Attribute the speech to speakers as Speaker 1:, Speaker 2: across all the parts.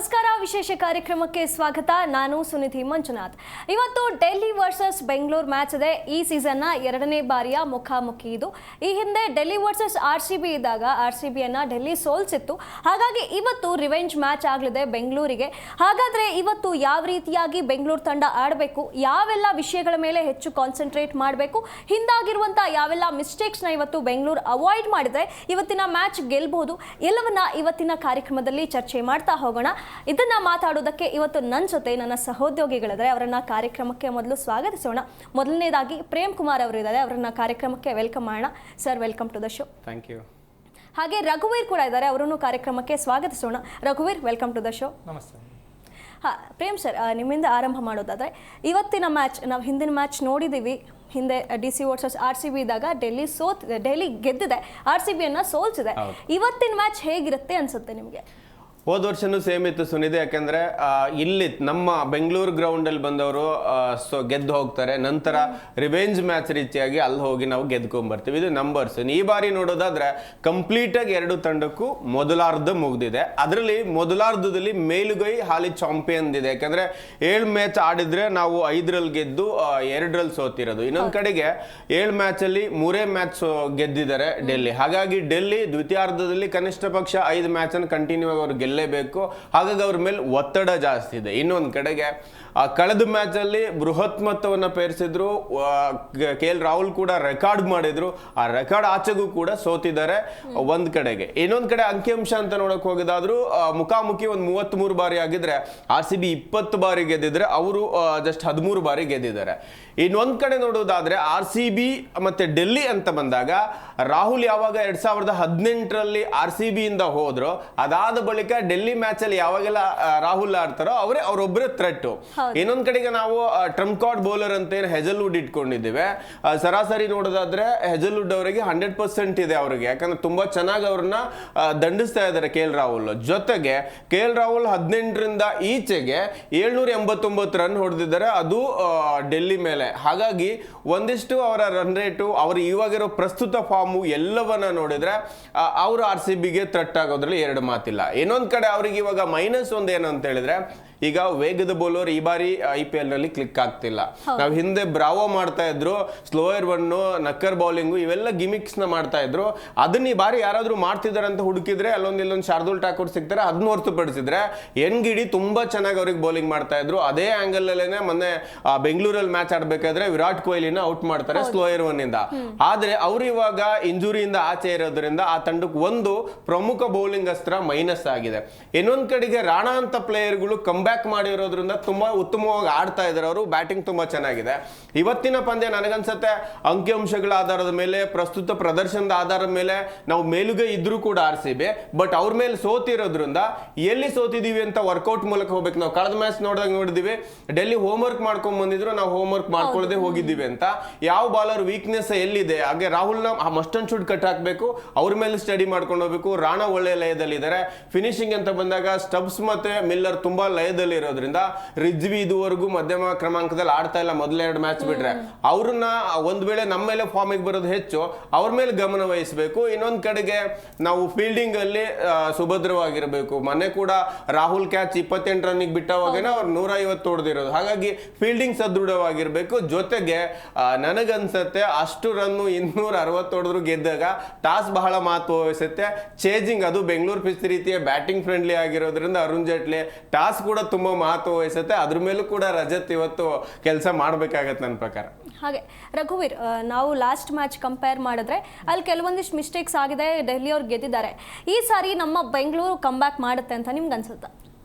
Speaker 1: ನಮಸ್ಕಾರ, ವಿಶೇಷ ಕಾರ್ಯಕ್ರಮಕ್ಕೆ ಸ್ವಾಗತ. ನಾನು ಸುನಿಧಿ ಮಂಜುನಾಥ್. ಇವತ್ತು ಡೆಲ್ಲಿ ವರ್ಸಸ್ ಬೆಂಗಳೂರು ಮ್ಯಾಚ್ ಇದೆ. ಈ ಸೀಸನ್ನ ಎರಡನೇ ಬಾರಿಯ ಮುಖಾಮುಖಿ ಇದು. ಈ ಹಿಂದೆ ಡೆಲ್ಲಿ ವರ್ಸಸ್ RCB ಇದ್ದಾಗ RCBಯನ್ನ ಡೆಲ್ಲಿ ಸೋಲ್ಸಿತ್ತು. ಹಾಗಾಗಿ ಇವತ್ತು ರಿವೆಂಜ್ ಮ್ಯಾಚ್ ಆಗಲಿದೆ ಬೆಂಗಳೂರಿಗೆ. ಹಾಗಾದ್ರೆ ಇವತ್ತು ಯಾವ ರೀತಿಯಾಗಿ ಬೆಂಗಳೂರು ತಂಡ ಆಡಬೇಕು, ಯಾವೆಲ್ಲ ವಿಷಯಗಳ ಮೇಲೆ ಹೆಚ್ಚು ಕಾನ್ಸಂಟ್ರೇಟ್ ಮಾಡಬೇಕು, ಹಿಂದಾಗಿರುವಂಥ ಯಾವೆಲ್ಲ ಮಿಸ್ಟೇಕ್ಸ್ನ ಇವತ್ತು ಬೆಂಗಳೂರು ಅವಾಯ್ಡ್ ಮಾಡಿದ್ರೆ ಇವತ್ತಿನ ಮ್ಯಾಚ್ ಗೆಲ್ಬಹುದು, ಎಲ್ಲವನ್ನ ಇವತ್ತಿನ ಕಾರ್ಯಕ್ರಮದಲ್ಲಿ ಚರ್ಚೆ ಮಾಡ್ತಾ ಹೋಗೋಣ. ಇದನ್ನ ಮಾತಾಡೋದಕ್ಕೆ ಇವತ್ತು ನನ್ನ ಜೊತೆ ನನ್ನ ಸಹೋದ್ಯೋಗಿಗಳಿದ್ದಾರೆ. ಅವರನ್ನ ಕಾರ್ಯಕ್ರಮಕ್ಕೆ ಮೊದಲು ಸ್ವಾಗತಿಸೋಣ. ಮೊದಲನೇದಾಗಿ ಪ್ರೇಮ್ ಕುಮಾರ್ ಅವರು ಇದ್ದಾರೆ, ಅವರನ್ನ ಕಾರ್ಯಕ್ರಮಕ್ಕೆ ವೆಲ್ಕಮ್ ಮಾಡೋಣ. Sir, welcome to the show.
Speaker 2: Thank you.
Speaker 1: ಹಾಗೆ ರಘುವೀರ್ ಕೂಡ ಇದ್ದಾರೆ, ಅವರನ್ನು ಕಾರ್ಯಕ್ರಮಕ್ಕೆ ಸ್ವಾಗತಿಸೋಣ. ರಘುವೀರ್, ವೆಲ್ಕಮ್ ಟು ದ ಶೋ.
Speaker 2: ನಮಸ್ತೆ.
Speaker 1: ಪ್ರೇಮ್ ಸರ್, ನಿಮ್ಮಿಂದ ಆರಂಭ ಮಾಡೋದಾದ್ರೆ ಇವತ್ತಿನ ಮ್ಯಾಚ್ ನಾವು ಹಿಂದಿನ ಮ್ಯಾಚ್ ನೋಡಿದ್ದೀವಿ. ಹಿಂದೆ DC ವರ್ಸಸ್ RCB ಇದ್ದಾಗ ಡೆಲ್ಲಿ ಗೆದ್ದಿದೆ, RCBಯನ್ನ ಸೋಲ್ಸಿದೆ. ಇವತ್ತಿನ ಮ್ಯಾಚ್ ಹೇಗಿರುತ್ತೆ ಅನ್ಸುತ್ತೆ ನಿಮಗೆ?
Speaker 2: ಹೋದ ವರ್ಷನೂ ಸೇಮ್ ಇತ್ತು ಸುನಿದೆ, ಯಾಕಂದ್ರೆ ಇಲ್ಲಿ ನಮ್ಮ ಬೆಂಗಳೂರು ಗ್ರೌಂಡಲ್ಲಿ ಬಂದವರು ಗೆದ್ದು ಹೋಗ್ತಾರೆ, ನಂತರ ರಿವೆಂಜ್ ಮ್ಯಾಚ್ ರೀತಿಯಾಗಿ ಅಲ್ಲಿ ಹೋಗಿ ನಾವು ಗೆದ್ಕೊಂಡ್ಬರ್ತೀವಿ. ಇದು ನಂಬರ್ಸ್. ಈ ಬಾರಿ ನೋಡೋದಾದ್ರೆ ಕಂಪ್ಲೀಟಾಗಿ ಎರಡು ತಂಡಕ್ಕೂ ಮೊದಲಾರ್ಧ ಮುಗ್ದಿದೆ. ಅದರಲ್ಲಿ ಮೊದಲಾರ್ಧದಲ್ಲಿ ಮೇಲುಗೈ ಹಾಲಿ ಚಾಂಪಿಯನ್ ಇದೆ. ಯಾಕಂದ್ರೆ 7 ಮ್ಯಾಚ್ ಆಡಿದ್ರೆ ನಾವು 5ರಲ್ಲಿ ಗೆದ್ದು 2ರಲ್ಲಿ ಸೋತಿರೋದು. ಇನ್ನೊಂದು ಕಡೆಗೆ 7 ಮ್ಯಾಚಲ್ಲಿ 3 ಮ್ಯಾಚ್ ಗೆದ್ದಿದ್ದಾರೆ ಡೆಲ್ಲಿ. ಹಾಗಾಗಿ ಡೆಲ್ಲಿ ದ್ವಿತೀಯಾರ್ಧದಲ್ಲಿ ಕನಿಷ್ಠ ಪಕ್ಷ 5 ಮ್ಯಾಚನ್ನು ಕಂಟಿನ್ಯೂ ಆಗಿ ಅವ್ರು ಗೆಲ್ಲೇಬೇಕು. ಹಾಗಾಗಿ ಅವ್ರ ಮೇಲೆ ಒತ್ತಡ ಜಾಸ್ತಿ ಇದೆ. ಇನ್ನೊಂದು ಕಡೆಗೆ ಕಳೆದ ಮ್ಯಾಚ್ ಅಲ್ಲಿ ಬೃಹತ್ ಮೊತ್ತವನ್ನು ಪೇರಿಸಿದ್ರು. KL ರಾಹುಲ್ ಕೂಡ ರೆಕಾರ್ಡ್ ಮಾಡಿದ್ರು. ಆ ರೆಕಾರ್ಡ್ ಆಚೆಗೂ ಕೂಡ ಸೋತಿದ್ದಾರೆ ಒಂದ್ ಕಡೆಗೆ. ಇನ್ನೊಂದ್ ಕಡೆ ಅಂಕಿಅಂಶ ಅಂತ ನೋಡಕ್ ಹೋಗಿದಾದ್ರು ಮುಖಾಮುಖಿ ಒಂದು 33 ಬಾರಿ ಆಗಿದ್ರೆ RCB 20 ಬಾರಿ ಗೆದ್ದಿದ್ರೆ ಅವರು ಜಸ್ಟ್ 13 ಬಾರಿ ಗೆದ್ದಿದ್ದಾರೆ. ಇನ್ನೊಂದ್ ಕಡೆ ನೋಡೋದಾದ್ರೆ RCB ಮತ್ತೆ ಡೆಲ್ಲಿ ಅಂತ ಬಂದಾಗ ರಾಹುಲ್ ಯಾವಾಗ 2018ರಲ್ಲಿ RCB ಇಂದ ಹೋದ್ರು, ಅದಾದ ಬಳಿಕ ಡೆಲ್ಲಿ ಮ್ಯಾಚ್ ಅಲ್ಲಿ ಯಾವಾಗೆಲ್ಲ ರಾಹುಲ್ ಆಡ್ತಾರೋ ಅವರೊಬ್ಬರೇ ಥ್ರೆಟ್. ಇನ್ನೊಂದ್ ಕಡೆಗೆ ನಾವು ಟ್ರಂಪ್ ಕಾರ್ಡ್ ಬೌಲರ್ ಅಂತ ಏನು ಹೆಜಲ್ವುಡ್ ಇಟ್ಕೊಂಡಿದ್ದೇವೆ. ಸರಾಸರಿ ನೋಡೋದಾದ್ರೆ ಹೆಜಲ್ವುಡ್ ಅವರಿಗೆ 100% ಇದೆ ಅವ್ರಿಗೆ, ಯಾಕಂದ್ರೆ ತುಂಬಾ ಚೆನ್ನಾಗಿ ಅವ್ರನ್ನ ದಂಡಿಸ್ತಾ ಇದ್ದಾರೆ KL ರಾಹುಲ್. ಜೊತೆಗೆ KL ರಾಹುಲ್ 18ರಿಂದ ಈಚೆಗೆ 789 ರನ್ ಹೊಡೆದಿದ್ದಾರೆ, ಅದು ಡೆಲ್ಲಿ ಮೇಲೆ. ಹಾಗಾಗಿ ಒಂದಿಷ್ಟು ಅವರ ರನ್ ರೇಟು, ಅವರು ಇವಾಗಿರೋ ಪ್ರಸ್ತುತ ಫಾರ್ಮು ಎಲ್ಲವನ್ನ ನೋಡಿದ್ರೆ ಅವರು RCBಗೆ ಥ್ರೆಟ್ ಆಗೋದ್ರಲ್ಲಿ ಎರಡು ಮಾತಿಲ್ಲ. ಇನ್ನೊಂದ್ ಕಡೆ ಅವ್ರಿಗೆ ಇವಾಗ -1 ಏನು ಅಂತ ಹೇಳಿದ್ರೆ, ಈಗ ವೇಗದ ಬೌಲರ್ ಈ ಬಾರಿ IPL ನಲ್ಲಿ ಕ್ಲಿಕ್ ಆಗ್ತಿಲ್ಲ. ನಾವು ಹಿಂದೆ ಬ್ರಾವೋ ಮಾಡ್ತಾ ಇದ್ರು, ಸ್ಲೋಯರ್ ಒನ್ನು, ನಕ್ಕರ್ ಬೌಲಿಂಗು, ಇವೆಲ್ಲ ಗಿಮಿಕ್ಸ್ ನ ಮಾಡ್ತಾ ಇದ್ರು. ಅದನ್ನ ಈ ಬಾರಿ ಯಾರಾದ್ರೂ ಮಾಡ್ತಿದಾರೆ ಅಂತ ಹುಡುಕಿದ್ರೆ ಇಲ್ಲೊಂದು ಶಾರ್ದುಲ್ ಠಾಕೂರ್ ಸಿಗ್ತಾರೆ. ಅದನ್ನ ಹೊರತುಪಡಿಸಿದ್ರೆ ಗಿಡಿ ತುಂಬಾ ಚೆನ್ನಾಗಿ ಅವ್ರಿಗೆ ಬೌಲಿಂಗ್ ಮಾಡ್ತಾ ಇದ್ರು. ಅದೇ ಆಂಗಲ್ ಅಲ್ಲೇನೆ ಮೊನ್ನೆ ಬೆಂಗಳೂರಲ್ಲಿ ಮ್ಯಾಚ್ ಆಡ್ಬೇಕಾದ್ರೆ ವಿರಾಟ್ ಕೊಹ್ಲಿನ ಔಟ್ ಮಾಡ್ತಾರೆ ಸ್ಲೋಯರ್ ಒನ್ ಇಂದ. ಆದ್ರೆ ಅವ್ರು ಇವಾಗ ಇಂಜುರಿಯಿಂದ ಆಚೆ ಇರೋದ್ರಿಂದ ಆ ತಂಡಕ್ಕೆ ಒಂದು ಪ್ರಮುಖ ಬೌಲಿಂಗ್ ಅಸ್ತ್ರ ಮೈನಸ್ ಆಗಿದೆ. ಇನ್ನೊಂದ್ ಕಡೆಗೆ ರಾಣಾ ಅಂತ ಪ್ಲೇಯರ್ಗಳು ಕಂಬ್ಯಾಕ್ ಮಾಡಿರೋದ್ರಿಂದ ತುಂಬಾ ಉತ್ತಮವಾಗಿ ಆಡ್ತಾ ಇದ್ದಾರೆ. ಅವರು ಬ್ಯಾಟಿಂಗ್ ತುಂಬಾ ಚೆನ್ನಾಗಿದೆ. ಇವತ್ತಿನ ಪಂದ್ಯ ನನಗನ್ಸುತ್ತೆ ಅಂಕಿಅಂಶಗಳ ಆಧಾರದ ಮೇಲೆ, ಪ್ರಸ್ತುತ ಪ್ರದರ್ಶನದ ಆಧಾರದ ಮೇಲೆ ನಾವು ಮೇಲುಗೈ ಇದ್ರೂ ಕೂಡ RCB, ಬಟ್ ಅವ್ರ ಮೇಲೆ ಸೋತಿರೋದ್ರಿಂದ ಎಲ್ಲಿ ಸೋತಿದೀವಿ ಅಂತ ವರ್ಕೌಟ್ ಮೂಲಕ ಹೋಗ್ಬೇಕು. ನಾವು ಕಳೆದ ಮ್ಯಾಚ್ ನೋಡಿದೀವಿ, ಡೆಲ್ಲಿ ಹೋಮ್ ವರ್ಕ್ ಮಾಡ್ಕೊಂಡ್ ಬಂದಿದ್ರು, ನಾವು ಹೋಮ್ ವರ್ಕ್ ಮಾಡ್ಕೊಳ್ಳದೆ ಹೋಗಿದ್ದೀವಿ ಅಂತ. ಯಾವ ಬಾಲರ್ ವೀಕ್ನೆಸ್ ಎಲ್ಲಿದೆ, ಹಾಗೆ ರಾಹುಲ್ನ ಮಸ್ಟ್ ಅಂಡ್ ಶುಡ್ ಕಟ್ ಹಾಕ್ಬೇಕು, ಅವ್ರ ಮೇಲೆ ಸ್ಟಡಿ ಮಾಡ್ಕೊಂಡು ಹೋಗ್ಬೇಕು. ರಾಣಾ ಒಳ್ಳೆ ಲಯದಲ್ಲಿ ಇದ್ದಾರೆ. ಫಿನಿಶಿಂಗ್ ಅಂತ ಬಂದಾಗ ಸ್ಟಬ್ಸ್ ಮತ್ತೆ ಮಿಲ್ಲರ್ ತುಂಬಾ ಲಯದಲ್ಲಿ ಇರೋದ್ರಿಂದ ರಿಜ್ವಿ ಇದುವರೆಗೂ ಮಧ್ಯಮ ಕ್ರಮಾಂಕದಲ್ಲಿ ಆಡ್ತಾ ಇಲ್ಲ ಮೊದಲ 2 ಮ್ಯಾಚ್ ಬಿಟ್ರೆ. ಅವ್ರನ್ನ ಒಂದ್ ವೇಳೆ ನಮ್ಮ ಮೇಲೆ ಫಾರ್ಮಿಗೆ ಬರೋದು ಹೆಚ್ಚು, ಅವ್ರ ಮೇಲೆ ಗಮನ ವಹಿಸಬೇಕು. ಇನ್ನೊಂದ್ ಕಡೆಗೆ ನಾವು ಫೀಲ್ಡಿಂಗ್ ಅಲ್ಲಿ ಸುಭದ್ರವಾಗಿರ್ಬೇಕು. ಮೊನ್ನೆ ಕೂಡ ರಾಹುಲ್ ಕ್ಯಾಚ್ 28 ರನ್ನಿಗೆ ಬಿಟ್ಟವಾಗೇನೆ ಅವ್ರು 150 ಹೊಡೆದಿರೋದು. ಹಾಗಾಗಿ ಫೀಲ್ಡಿಂಗ್ ಸದೃಢವಾಗಿರ್ಬೇಕು. ಜೊತೆಗೆ ನನಗನ್ಸತ್ತೆ ಅಷ್ಟು ರನ್ನು 260 ಹೊಡೆದ್ರು ಗೆದ್ದಾಗ ಟಾಸ್ ಬಹಳ ಮಹತ್ವ ವಹಿಸುತ್ತೆ. ಚೇಜಿಂಗ್, ಅದು ಬೆಂಗಳೂರು ಪಿಚ್ ರೀತಿಯ ಬ್ಯಾಟಿಂಗ್ ಫ್ರೆಂಡ್ಲಿ ಆಗಿರೋದ್ರಿಂದ ಅರುಣ್ ಜೇಟ್ಲಿ ಟಾಸ್ ಕೂಡ ತುಂಬಾ ಮಹತ್ವ ವಹಿಸುತ್ತೆ. ಅದ್ರ ಮೇಲೂ ಕೂಡ ರಜತ್ ಇವತ್ತು ಕೆಲಸ ಮಾಡ್ಬೇಕಾಗತ್ತೆ ನನ್ನ ಪ್ರಕಾರ.
Speaker 1: ಹಾಗೆ ರಘುವೀರ್, ನಾವು ಲಾಸ್ಟ್ ಮ್ಯಾಚ್ ಕಂಪೇರ್ ಮಾಡಿದ್ರೆ ಅಲ್ಲಿ ಕೆಲವೊಂದಿಷ್ಟು ಮಿಸ್ಟೇಕ್ಸ್ ಆಗಿದೆ, ಡೆಲ್ಲಿ ಅವ್ರು ಗೆದ್ದಿದ್ದಾರೆ. ಈ ಸಾರಿ ನಮ್ಮ ಬೆಂಗಳೂರು ಕಮ್ಬ್ಯಾಕ್ ಮಾಡುತ್ತೆ ಅಂತ ನಿಮ್ಗೆ ಅನ್ಸುತ್ತಾ?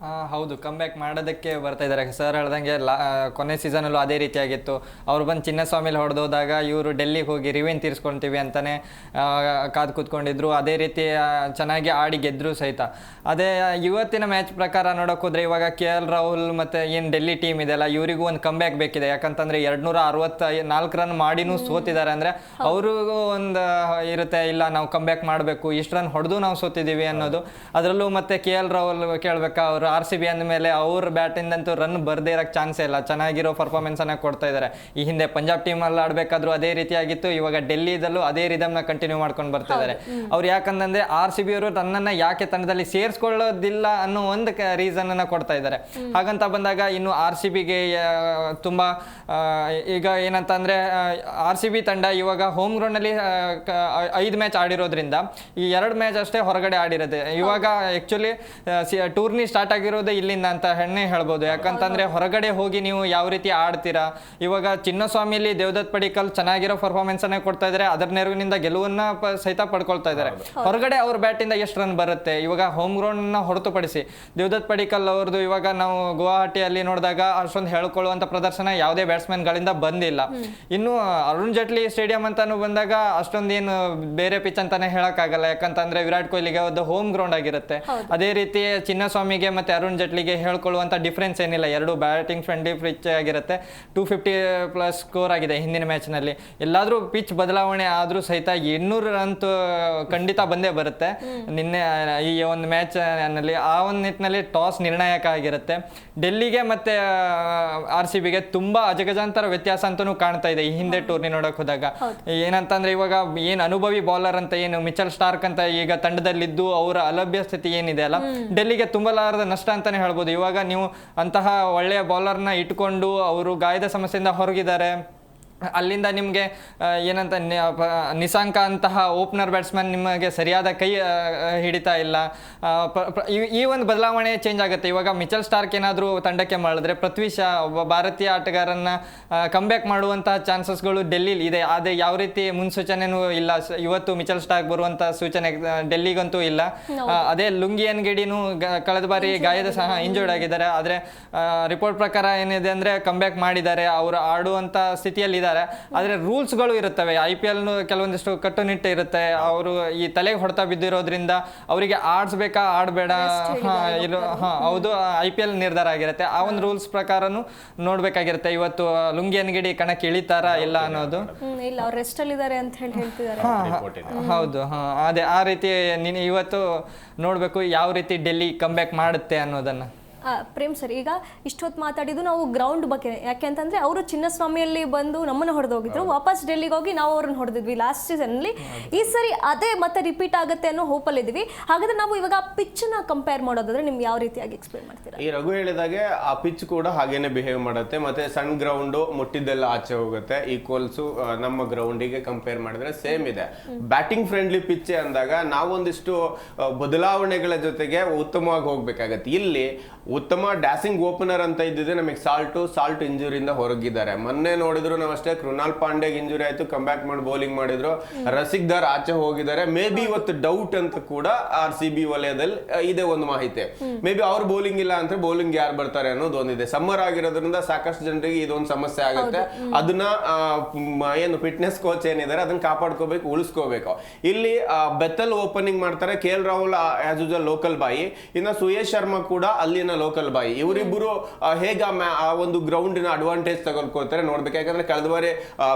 Speaker 3: ಹೌದು, ಕಮ್ಬ್ಯಾಕ್ ಮಾಡೋದಕ್ಕೆ ಬರ್ತಾ ಇದ್ದಾರೆ. ಸರ್ ಹೇಳ್ದಂಗೆ ಕೊನೆ ಸೀಸನಲ್ಲೂ ಅದೇ ರೀತಿಯಾಗಿತ್ತು. ಅವ್ರು ಬಂದು ಚಿನ್ನಸ್ವಾಮಿಲಿ ಹೊಡೆದೋದಾಗ ಇವರು ಡೆಲ್ಲಿಗೆ ಹೋಗಿ ರಿವೆಂಜ್ ತೀರಿಸ್ಕೊಳ್ತೀವಿ ಅಂತಲೇ ಕಾದು ಕೂತ್ಕೊಂಡಿದ್ರು. ಅದೇ ರೀತಿ ಚೆನ್ನಾಗಿ ಆಡಿ ಗೆದ್ದರು ಸಹಿತ. ಅದೇ ಇವತ್ತಿನ ಮ್ಯಾಚ್ ಪ್ರಕಾರ ನೋಡೋಕೆ ಹೋದರೆ ಇವಾಗ KL ರಾಹುಲ್ ಮತ್ತು ಏನು ಡೆಲ್ಲಿ ಟೀಮ್ ಇದೆಯಲ್ಲ, ಇವರಿಗೂ ಒಂದು ಕಮ್ಬ್ಯಾಕ್ ಬೇಕಿದೆ. ಯಾಕಂತಂದರೆ 264 ರನ್ ಮಾಡಿನೂ ಸೋತಿದ್ದಾರೆ. ಅಂದರೆ ಅವ್ರಿಗೂ ಒಂದು ಇರುತ್ತೆ, ಇಲ್ಲ ನಾವು ಕಮ್ಬ್ಯಾಕ್ ಮಾಡಬೇಕು, ಇಷ್ಟು ರನ್ ಹೊಡೆದು ನಾವು ಸೋತಿದ್ದೀವಿ ಅನ್ನೋದು. ಅದರಲ್ಲೂ ಮತ್ತು KL ರಾಹುಲ್ ಕೇಳಬೇಕಾ, ಅವರು RCB ಅಂದಮೇಲೆ ಅವ್ರ ಬ್ಯಾಟಿಂದಂತೂ ರನ್ ಬರ್ದೇ ಇರೋಕ್ಕೆ ಚಾನ್ಸೇ ಇಲ್ಲ, ಚೆನ್ನಾಗಿರೋ ಪರ್ಫಾರ್ಮೆನ್ಸನ್ನು ಕೊಡ್ತಾ ಇದ್ದಾರೆ. ಈ ಹಿಂದೆ ಪಂಜಾಬ್ ಟೀಮಲ್ಲಿ ಆಡಬೇಕಾದ್ರೂ ಅದೇ ರೀತಿಯಾಗಿತ್ತು, ಇವಾಗ ಡೆಲ್ಲಿದಲ್ಲೂ ಅದೇ ರಿದಮ್ನ ಕಂಟಿನ್ಯೂ ಮಾಡ್ಕೊಂಡು ಬರ್ತಾ ಇದ್ದಾರೆ ಅವ್ರು. ಯಾಕಂದ್ರೆ RCB ಅವರು ತನ್ನನ್ನು ಯಾಕೆ ತಂಡದಲ್ಲಿ ಸೇರಿಸ್ಕೊಳ್ಳೋದಿಲ್ಲ ಅನ್ನೋ ಒಂದು ರೀಸನ್ ಕೊಡ್ತಾ ಇದ್ದಾರೆ. ಹಾಗಂತ ಬಂದಾಗ ಇನ್ನು RCBಗೆ ತುಂಬ ಈಗ ಏನಂತಂದರೆ RCB ತಂಡ ಇವಾಗ ಹೋಮ್ ಗ್ರೌಂಡಲ್ಲಿ 5 ಮ್ಯಾಚ್ ಆಡಿರೋದ್ರಿಂದ ಈ 2 ಮ್ಯಾಚ್ ಅಷ್ಟೇ ಹೊರಗಡೆ ಆಡಿರೋದೆ. ಇವಾಗ ಆ್ಯಕ್ಚುಲಿ ಟೂರ್ನಿ ಸ್ಟಾರ್ಟ್ ಆಗಿರೋದೇ ಇಲ್ಲಿಂದ ಅಂತ ಹೇಳ್ಬೋದು. ಯಾಕಂತಂದರೆ ಹೊರಗಡೆ ಹೋಗಿ ನೀವು ಯಾವ ರೀತಿ ಆಡ್ತೀರಾ, ಇವಾಗ ಚಿನ್ನಸ್ವಾಮಿಲಿ ದೇವದತ್ ಪಡಿಕ್ಕಲ್ ಚೆನ್ನಾಗಿರೋ ಪರ್ಫಾರ್ಮೆನ್ಸನ್ನೇ ಕೊಡ್ತಾ ಇದ್ದಾರೆ, ಅದರ ನೆರವಿನಿಂದ ಗೆಲುವನ್ನ ಸಹಿತ ಪಡ್ಕೊಳ್ತಾ ಇದ್ದಾರೆ. ಹೊರಗಡೆ ಅವ್ರ ಬ್ಯಾಟಿಂದ ಎಷ್ಟು ರನ್ ಬರುತ್ತೆ, ಇವಾಗ ಹೋಮ್ ಗ್ರೌಂಡ್ನ ಹೊರತುಪಡಿಸಿ ದೇವದತ್ ಪಡಿಕ್ಕಲ್ ಅವ್ರದ್ದು ಇವಾಗ ನಾವು ಗುವಾಹಟಿಯಲ್ಲಿ ನೋಡಿದಾಗ ಅಷ್ಟೊಂದು ಹೇಳ್ಕೊಳ್ಳುವಂಥ ಪ್ರದರ್ಶನ ಯಾವುದೇ ಬ್ಯಾಟ್ಸ್ಮನ್ಗಳಿಂದ ಬಂದಿಲ್ಲ. ಇನ್ನು ಅರುಣ್ ಜೇಟ್ಲಿ ಸ್ಟೇಡಿಯಂ ಅಂತಾನು ಬಂದಾಗ ಅಷ್ಟೊಂದೇನು ಬೇರೆ ಪಿಚ್ ಅಂತಾನೆ ಹೇಳಕ್ಕಾಗಲ್ಲ, ಯಾಕಂತಂದ್ರೆ ವಿರಾಟ್ ಕೊಹ್ಲಿಗೆ ಒಂದು ಹೋಮ್ ಗ್ರೌಂಡ್ ಆಗಿರುತ್ತೆ. ಅದೇ ರೀತಿ ಚಿನ್ನಸ್ವಾಮಿಗೆ ಮತ್ತೆ ಅರುಣ್ ಜೇಟ್ಲಿಗೆ ಹೇಳ್ಕೊಳ್ಳುವಂಥ ಡಿಫ್ರೆನ್ಸ್ ಏನಿಲ್ಲ, ಎರಡು ಬ್ಯಾಟಿಂಗ್ ಫ್ರೆಂಡ್ಲಿ ಪಿಚ್ ಆಗಿರುತ್ತೆ. 250+ ಸ್ಕೋರ್ ಆಗಿದೆ ಹಿಂದಿನ ಮ್ಯಾಚ್ನಲ್ಲಿ. ಎಲ್ಲಾದರೂ ಪಿಚ್ ಬದಲಾವಣೆ ಆದರೂ ಸಹಿತ 800 ಅಂತೂ ಖಂಡಿತ ಬಂದೇ ಬರುತ್ತೆ. ನಿನ್ನೆ ಈ ಒಂದು ಮ್ಯಾಚ್ ನಲ್ಲಿ ಆ ಒಂದು ನಿಟ್ಟಿನಲ್ಲಿ ಟಾಸ್ ನಿರ್ಣಾಯಕ ಆಗಿರುತ್ತೆ. ಡೆಲ್ಲಿಗೆ ಮತ್ತೆ RCBಗೆ ತುಂಬಾ ಅಜಗಜಾಂತರ ವ್ಯತ್ಯಾಸ ಅಂತಲೂ ಕಾಣ್ತಾ ಇದೆ ಈ ಹಿಂದೆ ಟೂರ್ನಿ ನೋಡಕ್ ಹೋದಾಗ. ಏನಂತಂದ್ರೆ ಇವಾಗ ಏನು ಅನುಭವಿ ಬೌಲರ್ ಅಂತ ಏನು ಮಿಚೆಲ್ ಸ್ಟಾರ್ಕ್ ಅಂತ ಈಗ ತಂಡದಲ್ಲಿದ್ದು ಅವರ ಅಲಭ್ಯ ಸ್ಥಿತಿ ಏನಿದೆ ಅಲ್ಲ, ಡೆಲ್ಲಿಗೆ ತುಂಬಲಾರದ ನಷ್ಟ ಅಂತಾನೆ ಹೇಳ್ಬೋದು. ಇವಾಗ ನೀವು ಅಂತಹ ಒಳ್ಳೆಯ ಬೌಲರ್ನ ಇಟ್ಕೊಂಡು ಅವರು ಗಾಯದ ಸಮಸ್ಯೆಯಿಂದ ಹೊರಗಿದ್ದಾರೆ, ಅಲ್ಲಿಂದ ನಿಮಗೆ ಏನಂತ ನಿಸಾಂಕ ಅಂತಹ ಓಪನರ್ ಬ್ಯಾಟ್ಸ್ಮನ್ ನಿಮಗೆ ಸರಿಯಾದ ಕೈ ಹಿಡಿತಾ ಇಲ್ಲ. ಈ ಒಂದು ಬದಲಾವಣೆ ಚೇಂಜ್ ಆಗುತ್ತೆ. ಇವಾಗ ಮಿಚೆಲ್ ಸ್ಟಾರ್ಕ್ ಏನಾದರೂ ತಂಡಕ್ಕೆ ಮಾಡಿದ್ರೆ ಪೃಥ್ವಿ ಶಾ ಒಬ್ಬ ಭಾರತೀಯ ಆಟಗಾರನ್ನ ಕಂಬ್ಯಾಕ್ ಮಾಡುವಂತಹ ಚಾನ್ಸಸ್ಗಳು ಡೆಲ್ಲಿಲಿ ಇದೆ. ಅದೇ ಯಾವ ರೀತಿ ಮುನ್ಸೂಚನೆನೂ ಇಲ್ಲ. ಇವತ್ತು ಮಿಚೆಲ್ ಸ್ಟಾರ್ಕ್ ಬರುವಂಥ ಸೂಚನೆ ಡೆಲ್ಲಿಗಂತೂ ಇಲ್ಲ. ಅದೇ ಲುಂಗಿಯನ್ ಗೆಡಿನೂ ಕಳೆದ ಬಾರಿ ಗಾಯದ ಸಹ ಇಂಜೂರ್ಡ್ ಆಗಿದ್ದಾರೆ. ಆದರೆ ರಿಪೋರ್ಟ್ ಪ್ರಕಾರ ಏನಿದೆ ಅಂದರೆ ಕಂಬ್ಯಾಕ್ ಮಾಡಿದ್ದಾರೆ, ಅವರು ಆಡುವಂಥ ಸ್ಥಿತಿಯಲ್ಲಿ. ಆದ್ರೆ ರೂಲ್ಸ್ಗಳು ಇರುತ್ತವೆ, IPL ಕೆಲವೊಂದಿಷ್ಟು ಕಟ್ಟುನಿಟ್ಟು ಇರುತ್ತೆ. ಅವರು ಈ ತಲೆಗೆ ಹೊಡೆತ ಬಿದ್ದಿರೋದ್ರಿಂದ ಅವರಿಗೆ ಆಡಿಸ್ಬೇಕಾ ಆಡಬೇಡ, ಹೌದು IPL ನಿರ್ಧಾರ ಆಗಿರುತ್ತೆ. ಆ ಒಂದು ರೂಲ್ಸ್ ಪ್ರಕಾರನು ನೋಡ್ಬೇಕಾಗಿರುತ್ತೆ. ಇವತ್ತು ಲುಂಗಿಯನ್ ಗಿಡಿ ಕಣಕ್ಕೆ ಇಳಿತಾರಾ ಇಲ್ಲ ಅನ್ನೋದು
Speaker 1: ಇಲ್ಲ, ಅವ್ರು ರೆಸ್ಟ್ ಅಲ್ಲಿ ಇದ್ದಾರೆ ಅಂತ ಹೇಳ್ತಿದ್ದಾರೆ.
Speaker 3: ಹೌದು, ಅದೇ ಆ ರೀತಿ ಇವತ್ತು ನೋಡ್ಬೇಕು ಯಾವ ರೀತಿ ಡೆಲ್ಲಿ ಕಂಬ್ಯಾಕ್ ಮಾಡುತ್ತೆ ಅನ್ನೋದನ್ನ.
Speaker 1: ಪ್ರೇಮ್ ಸರ್, ಈಗ ಇಷ್ಟೊತ್ತು ಮಾತಾಡಿದ್ದು ನಾವು ಗ್ರೌಂಡ್ ಬಗ್ಗೆ, ಯಾಕೆ ಅಂತಂದ್ರೆ ಅವರು ಚಿನ್ನಸ್ವಾಮಿಯಲ್ಲಿ ಬಂದು ನಮ್ಮನ್ನು ಹೊಡೆದೋಗಿದ್ರು, ವಾಪಸ್ ಡೆಲ್ಲಿಗೆ ಹೋಗಿ ನಾವು ಅವ್ರನ್ನ ಹೊಡೆದಿದ್ವಿ ಲಾಸ್ಟ್ ಸೀಸನ್ಲಿ. ಈ ಸರಿ ಅದೇ ಮತ್ತೆ ರಿಪೀಟ್ ಆಗುತ್ತೆ ಅನ್ನೋ ಹೋಪಲ್ಲಿ ಇದೀವಿ. ಹಾಗಾದ್ರೆ ನಾವು ಇವಾಗ ಪಿಚ್ನ ಕಂಪೇರ್ ಮಾಡೋದಾದ್ರೆ ನಿಮ್ಗೆ ಯಾವ ರೀತಿಯಾಗಿ ಎಕ್ಸ್ಪ್ಲೇನ್ ಮಾಡ್ತೀರಾ?
Speaker 2: ಈ ರಘು ಹೇಳಿದಾಗೆ ಆ ಪಿಚ್ ಕೂಡ ಹಾಗೇನೆ ಬಿಹೇವ್ ಮಾಡುತ್ತೆ. ಮತ್ತೆ ಸಣ್ಣ ಗ್ರೌಂಡು ಮುಟ್ಟಿದ್ದೆಲ್ಲ ಆಚೆ ಹೋಗುತ್ತೆ. ಈಕ್ವಲ್ಸು ನಮ್ಮ ಗ್ರೌಂಡಿಗೆ ಕಂಪೇರ್ ಮಾಡಿದ್ರೆ ಸೇಮ್ ಇದೆ. ಬ್ಯಾಟಿಂಗ್ ಫ್ರೆಂಡ್ಲಿ ಪಿಚ್ ಅಂದಾಗ ನಾವೊಂದಿಷ್ಟು ಬದಲಾವಣೆಗಳ ಜೊತೆಗೆ ಉತ್ತಮವಾಗಿ ಹೋಗ್ಬೇಕಾಗತ್ತೆ. ಇಲ್ಲಿ ಉತ್ತಮ ಡ್ಯಾಸಿಂಗ್ ಓಪನರ್ ಅಂತ ಇದ್ದಿದೆ, ನಮಗೆ ಸಾಲ್ಟ್ ಇಂಜುರಿಯಿಂದ ಹೊರಗಿದ್ದಾರೆ. ಮೊನ್ನೆ ನೋಡಿದ್ರು ನಾವಷ್ಟೇ, ಕೃಣಾಲ್ ಪಾಂಡೆಗೆ ಇಂಜುರಿ ಆಯ್ತು, ಕಂಬ್ಯಾಕ್ ಮಾಡಿ ಬೌಲಿಂಗ್ ಮಾಡಿದ್ರು. ರಸಿಕ್ ದಾರ್ ಆಚೆ ಹೋಗಿದ್ದಾರೆ. ಮೇ ಬಿ ಇವತ್ತು ಡೌಟ್ ಅಂತ ಕೂಡ RCB ವಲಯದಲ್ಲಿ ಇದೆ ಒಂದು ಮಾಹಿತಿ. ಮೇ ಬಿ ಅವ್ರು ಬೌಲಿಂಗ್ ಇಲ್ಲ ಅಂದ್ರೆ ಬೌಲಿಂಗ್ ಯಾರು ಬರ್ತಾರೆ ಅನ್ನೋದು ಒಂದಿದೆ. ಸಮ್ಮರ್ ಆಗಿರೋದ್ರಿಂದ ಸಾಕಷ್ಟು ಜನರಿಗೆ ಇದೊಂದು ಸಮಸ್ಯೆ ಆಗುತ್ತೆ. ಅದನ್ನ ಏನು ಫಿಟ್ನೆಸ್ ಕೋಚ್ ಏನಿದ್ದಾರೆ ಅದನ್ನ ಕಾಪಾಡ್ಕೋಬೇಕು, ಉಳಿಸ್ಕೋಬೇಕು. ಇಲ್ಲಿ ಬೆತ್ತಲ್ ಓಪನಿಂಗ್ ಮಾಡ್ತಾರೆ, KL Rahul as usual local ಬಾಯಿ, ಇನ್ನು ಸುಯೇಶ್ ಶರ್ಮಾ ಕೂಡ ಅಲ್ಲಿನ ಲೋಕಲ್ ಬಾಯಿ. ಇವರಿಬ್ಬರು ಹೇಗ ಆ ಒಂದು ಗ್ರೌಂಡಿನ ಅಡ್ವಾಂಟೇಜ್ ತಗೊಳ್ಕೊಳ್ತಾರೆ ನೋಡ್ಬೇಕು. ಯಾಕಂದ್ರೆ ಕಳೆದ ಬಾರಿ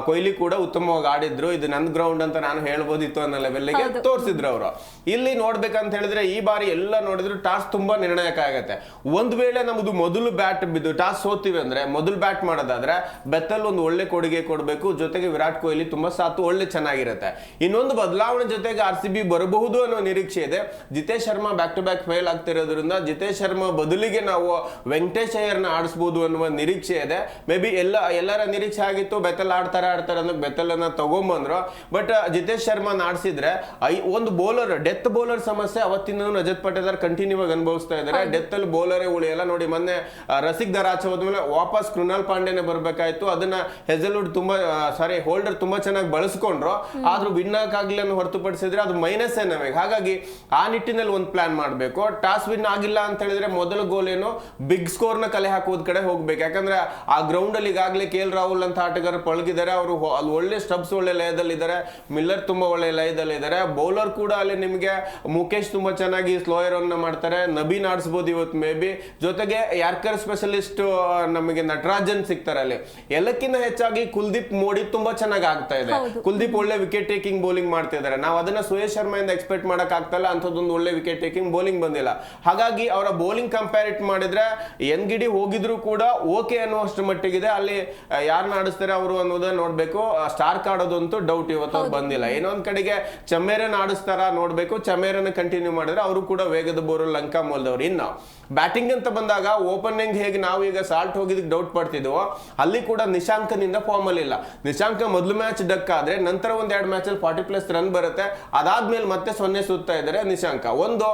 Speaker 2: ಕೊಹ್ಲಿ ಕೂಡ ಉತ್ತಮವಾಗಿ ಆಡಿದ್ರು, ಇದು ನನ್ನ ಗ್ರೌಂಡ್ ಅಂತ ನಾನು ಹೇಳ್ಬೋದಿತ್ತು ಅನ್ನೋ ಲೆವೆಲ್ಗೆ ತೋರಿಸಿದ್ರು ಅವರು. ಇಲ್ಲಿ ನೋಡ್ಬೇಕಂತ ಹೇಳಿದ್ರೆ ಈ ಬಾರಿ ಎಲ್ಲ ನೋಡಿದ್ರು ಟಾಸ್ ತುಂಬಾ ನಿರ್ಣಾಯಕ ಆಗುತ್ತೆ. ಒಂದ್ ವೇಳೆ ನಮ್ದು ಮೊದಲು ಬ್ಯಾಟ್ ಬಿದ್ದು ಟಾಸ್ ಸೋತೀವಿ ಅಂದ್ರೆ ಮೊದಲು ಬ್ಯಾಟ್ ಮಾಡೋದಾದ್ರೆ ಬೆತ್ತಲ್ ಒಂದು ಒಳ್ಳೆ ಕೊಡುಗೆ ಕೊಡಬೇಕು, ಜೊತೆಗೆ ವಿರಾಟ್ ಕೊಹ್ಲಿ ತುಂಬಾ ಸಾತು ಒಳ್ಳೆ ಚೆನ್ನಾಗಿರುತ್ತೆ. ಇನ್ನೊಂದು ಬದಲಾವಣೆ ಜೊತೆಗೆ RCB ಬರಬಹುದು ಅನ್ನೋ ನಿರೀಕ್ಷೆ ಇದೆ. Jitesh Sharma back to back fail ಆಗ್ತಿರೋದ್ರಿಂದ ಜಿತೇಶ್ ಶರ್ಮಾ ಬದಲಿಗೆ ನಾವು ವೆಂಕಟೇಶ್ ಅಯ್ಯರ್ನ ಆಡಿಸಬಹುದು ಅನ್ನುವ ನಿರೀಕ್ಷೆ ಇದೆ. ಮೇ ಬಿ ಎಲ್ಲರ ನಿರೀಕ್ಷೆ ಆಗಿತ್ತು ಬೆತ್ತಲ್ ಆಡ್ತಾರೆ ಅನ್ನೋ ಬೆತ್ತಲ್ ಅನ್ನ ತಗೊಂಬಂದ್ರು. ಬಟ್ ಜಿತೇಶ್ ಶರ್ಮಾ ಆಡಿಸಿದ್ರೆ ಒಂದು ಬೌಲರ್ ಡೆತ್ ಬೌಲರ್ ಸಮಸ್ಯೆ ಅವತ್ತಿನ ರಜತ್ ಪಟೇದಾರ್ ಕಂಟಿನ್ಯೂ ಆಗಿ ಅನುಭವಿಸ್ತಾ ಇದ್ದಾರೆ. ಡೆತ್ ಅಲ್ಲಿ ಬೌಲರೇ ಉಳಿಯಲ್ಲ ನೋಡಿ. ಮೊನ್ನೆ ರಸಿಕ್ ದಾರ್ ಆಚೆ ಹೋದ್ಮೇಲೆ ವಾಪಸ್ ಕೃಣಾಲ್ ಪಾಂಡೆನೆ ಬರ್ಬೇಕಾಯ್ತು. ಅದನ್ನ ಹೆಜಲ್ವುಡ್ ಹೋಲ್ಡರ್ ತುಂಬಾ ಚೆನ್ನಾಗಿ ಬಳಸ್ಕೊಂಡ್ರು. ಆದ್ರೂ ವಿನ್ ಆಗ್ಲಿ ಅನ್ನೋ ಹೊರತುಪಡಿಸಿದ್ರೆ ಅದು ಮೈನಸ್ ನಮಗೆ. ಹಾಗಾಗಿ ಆ ನಿಟ್ಟಿನಲ್ಲಿ ಒಂದು ಪ್ಲಾನ್ ಮಾಡಬೇಕು. ಟಾಸ್ ವಿನ್ ಆಗಿಲ್ಲ ಅಂತ ಹೇಳಿದ್ರೆ ಮೊದಲ ಗೋಲ್ ಏನು ಬಿಗ್ ಸ್ಕೋರ್ ನ ಕಲೆ ಹಾಕೋದ್ ಕಡೆ ಹೋಗ್ಬೇಕು. ಯಾಕಂದ್ರೆ ಆ ಗ್ರೌಂಡ್ ಅಲ್ಲಿ ಈಗಾಗಲೇ KL ರಾಹುಲ್ ಅಂತ ಆಟಗಾರ ಪಳಗಿದ್ದಾರೆ. ಅವರು ಅಲ್ಲಿ ಒಳ್ಳೆ ಸ್ಟಬ್ಸ್ ಒಳ್ಳೆ ಲಯದಲ್ಲಿ ಇದ್ದಾರೆ, ಮಿಲ್ಲರ್ ತುಂಬಾ ಒಳ್ಳೆ ಲಯದಲ್ಲಿ ಇದ್ದಾರೆ. ಬೌಲರ್ ಕೂಡ ಅಲ್ಲಿ ನಿಮಗೆ ಮುಖೇಶ್ ತುಂಬಾ ಚೆನ್ನಾಗಿ ಸ್ಲೋಯರ್ ಅನ್ನ ಮಾಡ್ತಾರೆ, ನಬೀನ್ ಆಡಿಸಬಹುದು ಇವತ್ತು ಮೇ ಬಿ. ಜೊತೆಗೆ ಯಾರ್ಕರ್ ಸ್ಪೆಷಲಿಸ್ಟ್ ನಮಗೆ ನಟರಾಜನ್ ಸಿಗ್ತಾರೆ ಅಲ್ಲಿ. ಎಲ್ಲಕ್ಕಿಂತ ಹೆಚ್ಚಾಗಿ ಕುಲ್ದೀಪ್ ಮೋಡಿ ತುಂಬಾ ಚೆನ್ನಾಗಿ ಆಗ್ತಾ ಇದೆ. ಕುಲ್ದೀಪ್ ಒಳ್ಳೆ ವಿಕೆಟ್ ಟೇಕಿಂಗ್ ಬೌಲಿಂಗ್ ಮಾಡ್ತಾ ಇದ್ದಾರೆ. ನಾವು ಅದನ್ನ ಸುಯೇಶ್ ಶರ್ಮಾ ಇಂದ ಎಕ್ಸ್ಪೆಕ್ಟ್ ಮಾಡಕ್ ಆಗ್ತಾ ಇಲ್ಲ. ಅಂತದೊಂದು ಒಳ್ಳೆ ವಿಕೆಟ್ ಟೇಕಿಂಗ್ ಬೌಲಿಂಗ್ ಬಂದಿಲ್ಲ. ಹಾಗಾಗಿ ಅವರ ಬೌಲಿಂಗ್ ಕಂಪ್ಯಾರಿಟಿವ್ ಹೈಲೈಟ್ ಮಾಡಿದ್ರೆ ಎನ್ಗಿಡಿ ಹೋಗಿದ್ರು ಕೂಡ ಓಕೆ ಅನ್ನುವಷ್ಟು ಮಟ್ಟಿಗಿದೆ. ಅಲ್ಲಿ ಯಾರನ್ನ ಆಡಿಸ್ತಾರೆ ಅವರು ಅನ್ನೋದನ್ನ ನೋಡ್ಬೇಕು. ಸ್ಟಾರ್ಕ್ ಆಡೋದಂತೂ ಡೌಟ್ ಇವತ್ತು ಅವ್ರು ಬಂದಿಲ್ಲ. ಇನ್ನೊಂದ್ ಕಡೆಗೆ ಚಮೇರನ್ ಆಡಿಸ್ತಾರ ನೋಡ್ಬೇಕು. ಚಮೇರನ್ ಕಂಟಿನ್ಯೂ ಮಾಡಿದ್ರೆ ಅವರು ಕೂಡ ವೇಗದ ಬೋರು ಲಂಕಾ ಮೂಲದವ್ರು. ಇನ್ನು ಬ್ಯಾಟಿಂಗ್ ಅಂತ ಬಂದಾಗ ಓಪನಿಂಗ್ ಹೇಗೆ ನಾವು ಈಗ ಸಾಲ್ಟ್ ಹೋಗಿದ್ದಕ್ಕೆ ಡೌಟ್ ಪಡ್ತಿದ್ವೋ ಅಲ್ಲಿ ಕೂಡ ನಿಶಾಂಕನಿಂದ ಫಾರ್ಮ್ ಅಲ್ಲಿ ಇಲ್ಲ. ನಿಶಾಂಕ ಮೊದಲು ಮ್ಯಾಚ್ ಡಕ್ ಆದ್ರೆ ನಂತರ ಒಂದೆರಡು ಮ್ಯಾಚ್ ಅಲ್ಲಿ 40+ ರನ್ ಬರುತ್ತೆ. ಅದಾದ್ಮೇಲೆ ಮತ್ತೆ 0 ಸುತ್ತಾ ಇದ್ದಾರೆ ನಿಶಾಂಕ. ಒಂದು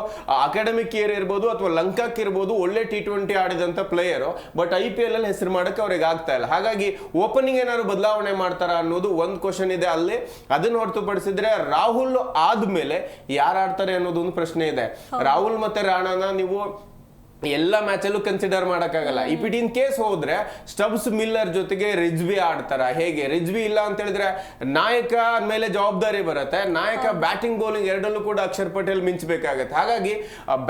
Speaker 2: ಅಕಾಡೆಮಿಕ್ ಇಯರ್ ಇರ್ಬೋದು ಅಥವಾ ಲಂಕಾಕ್ ಇರ್ಬೋದು, ಒಳ್ಳೆ T20 ಆಡಿದಂತ ಪ್ಲೇಯರ್. ಬಟ್ IPL ಅಲ್ಲಿ ಹೆಸರು ಮಾಡಕ್ಕೆ ಅವ್ರಿಗೆ ಆಗ್ತಾ ಇಲ್ಲ. ಹಾಗಾಗಿ ಓಪನಿಂಗ್ ಏನಾದ್ರು ಬದಲಾವಣೆ ಮಾಡ್ತಾರ ಅನ್ನೋದು ಒಂದು ಕ್ವಶನ್ ಇದೆ ಅಲ್ಲಿ. ಅದನ್ನ ಹೊರತುಪಡಿಸಿದ್ರೆ ರಾಹುಲ್ ಆದ್ಮೇಲೆ ಯಾರು ಆಡ್ತಾರೆ ಅನ್ನೋದು ಒಂದು ಪ್ರಶ್ನೆ ಇದೆ. ರಾಹುಲ್ ಮತ್ತೆ ರಾಣಾನ ನೀವು ಎಲ್ಲ ಮ್ಯಾಚಲ್ಲೂ ಕನ್ಸಿಡರ್ ಮಾಡಕ್ಕಾಗಲ್ಲ. ಇನ್ ಕೇಸ್ ಹೋದ್ರೆ ಸ್ಟಬ್ಸ್ ಮಿಲ್ಲರ್ ಜೊತೆಗೆ ರಿಜ್ವಿ ಆಡ್ತಾರ. ಹೇಗೆ ರಿಜ್ವಿ ಇಲ್ಲ ಅಂತ ಹೇಳಿದ್ರೆ ನಾಯಕ ಮೇಲೆ ಜವಾಬ್ದಾರಿ ಬರುತ್ತೆ. ನಾಯಕ ಬ್ಯಾಟಿಂಗ್ ಬೌಲಿಂಗ್ ಎರಡಲ್ಲೂ ಕೂಡ ಅಕ್ಷರ್ ಪಟೇಲ್ ಮಿಂಚಬೇಕಾಗತ್ತೆ. ಹಾಗಾಗಿ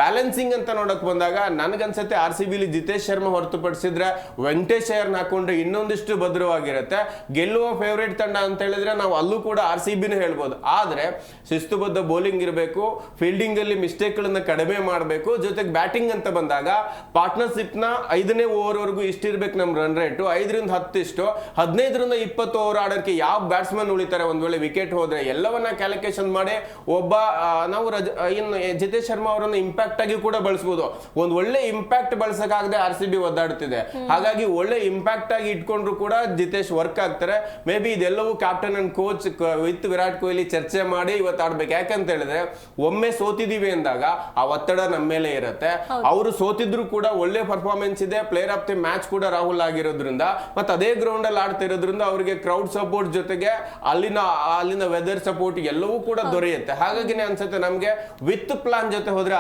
Speaker 2: ಬ್ಯಾಲೆನ್ಸಿಂಗ್ ಅಂತ ನೋಡಕ್ ಬಂದಾಗ ನನಗನ್ಸತ್ತೆ RCB ಜಿತೇಶ್ ಶರ್ಮಾ ಹೊರತುಪಡಿಸಿದ್ರೆ ವೆಂಕಟೇಶ್ ಅಯ್ಯರ್ನ ಹಾಕೊಂಡ್ರೆ ಇನ್ನೊಂದಿಷ್ಟು ಭದ್ರವಾಗಿರುತ್ತೆ. ಗೆಲ್ಲುವ ಫೇವರೇಟ್ ತಂಡ ಅಂತ ಹೇಳಿದ್ರೆ ನಾವು ಅಲ್ಲೂ ಕೂಡ RCBನ ಹೇಳ್ಬೋದು. ಆದ್ರೆ ಶಿಸ್ತುಬದ್ಧ ಬೌಲಿಂಗ್ ಇರಬೇಕು, ಫೀಲ್ಡಿಂಗ್ ಅಲ್ಲಿ ಮಿಸ್ಟೇಕ್ ಗಳನ್ನ ಕಡಿಮೆ ಮಾಡಬೇಕು. ಜೊತೆಗೆ ಬ್ಯಾಟಿಂಗ್ ಅಂತ ಬಂದಾಗ ಪಾರ್ಟ್ನರ್ಶಿಪ್ ನ 5ನೇ ಓವರ್ ವರೆಗೂ ಇಷ್ಟಿರ್ಬೇಕು ನಮ್ ರನ್ ರೇಟ್. 5ರಿಂದ 10 ಇಷ್ಟು, 15ರಿಂದ 20 ಓವರ್ ಆಡೋಕೆ ಯಾವ ಬ್ಯಾಟ್ಸ್ಮನ್ ಉಳಿತಾರೆ ಒಂದ್ ವೇಳೆ ವಿಕೆಟ್ ಹೋದ್ರೆ ಎಲ್ಲವನ್ನ ಕ್ಯಾಲ್ಕುಲೇಷನ್ ಮಾಡಿ ಒಬ್ಬ ನಾವು ಇನ್ನು ಜಿತೇಶ್ ಶರ್ಮಾ ಅವರನ್ನ ಇಂಪ್ಯಾಕ್ಟ್ ಆಗಿ ಕೂಡ ಬಳಸಬಹುದು. ಒಂದ್ ಒಳ್ಳೆ ಇಂಪ್ಯಾಕ್ಟ್ ಬಳಸಕ್ಕಾಗದೆ RCB ಒದ್ದಾಡ್ತಿದೆ. ಹಾಗಾಗಿ ಒಳ್ಳೆ ಇಂಪ್ಯಾಕ್ಟ್ ಆಗಿ ಇಟ್ಕೊಂಡ್ರು ಕೂಡ ಜಿತೇಶ್ ವರ್ಕ್ ಆಗ್ತಾರೆ. ಮೇ ಬಿ ಇದೆಲ್ಲವೂ captain and coach with Virat Kohli ಚರ್ಚೆ ಮಾಡಿ ಇವತ್ತು ಆಡ್ಬೇಕು. ಯಾಕಂತ ಹೇಳಿದ್ರೆ ಒಮ್ಮೆ ಸೋತಿದೀವಿ ಅಂದಾಗ ಆ ಒತ್ತಡ ನಮ್ಮ ಮೇಲೆ ಇರುತ್ತೆ. ಅವರು ಸೋತಿದ್ರು ಕೂಡ ಒಳ್ಳೆ ಪರ್ಫಾರ್ಮೆನ್ಸ್ ಇದೆ. ಪ್ಲೇಯರ್ ಆಫ್ ದಿ ಮ್ಯಾಚ್ ಕೂಡ ರಾಹುಲ್ ಆಗಿರೋದ್ರಿಂದ ಮತ್ತೆ ಅದೇ ಗ್ರೌಂಡ್ ಅಲ್ಲಿ ಆಡ್ತಾ ಇರೋದ್ರಿಂದ ಅವರಿಗೆ ಕ್ರೌಡ್ ಸಪೋರ್ಟ್ ಜೊತೆಗೆ ಅಲ್ಲಿನ ವೆದರ್ ಸಪೋರ್ಟ್ ಎಲ್ಲವೂ ಕೂಡ ದೊರೆಯುತ್ತೆ. ಹಾಗಾಗಿ ಅನ್ಸುತ್ತೆ ನಮ್ಗೆ ವಿತ್ ಪ್ಲಾನ್ ಜೊತೆ ಹೋದ್ರೆ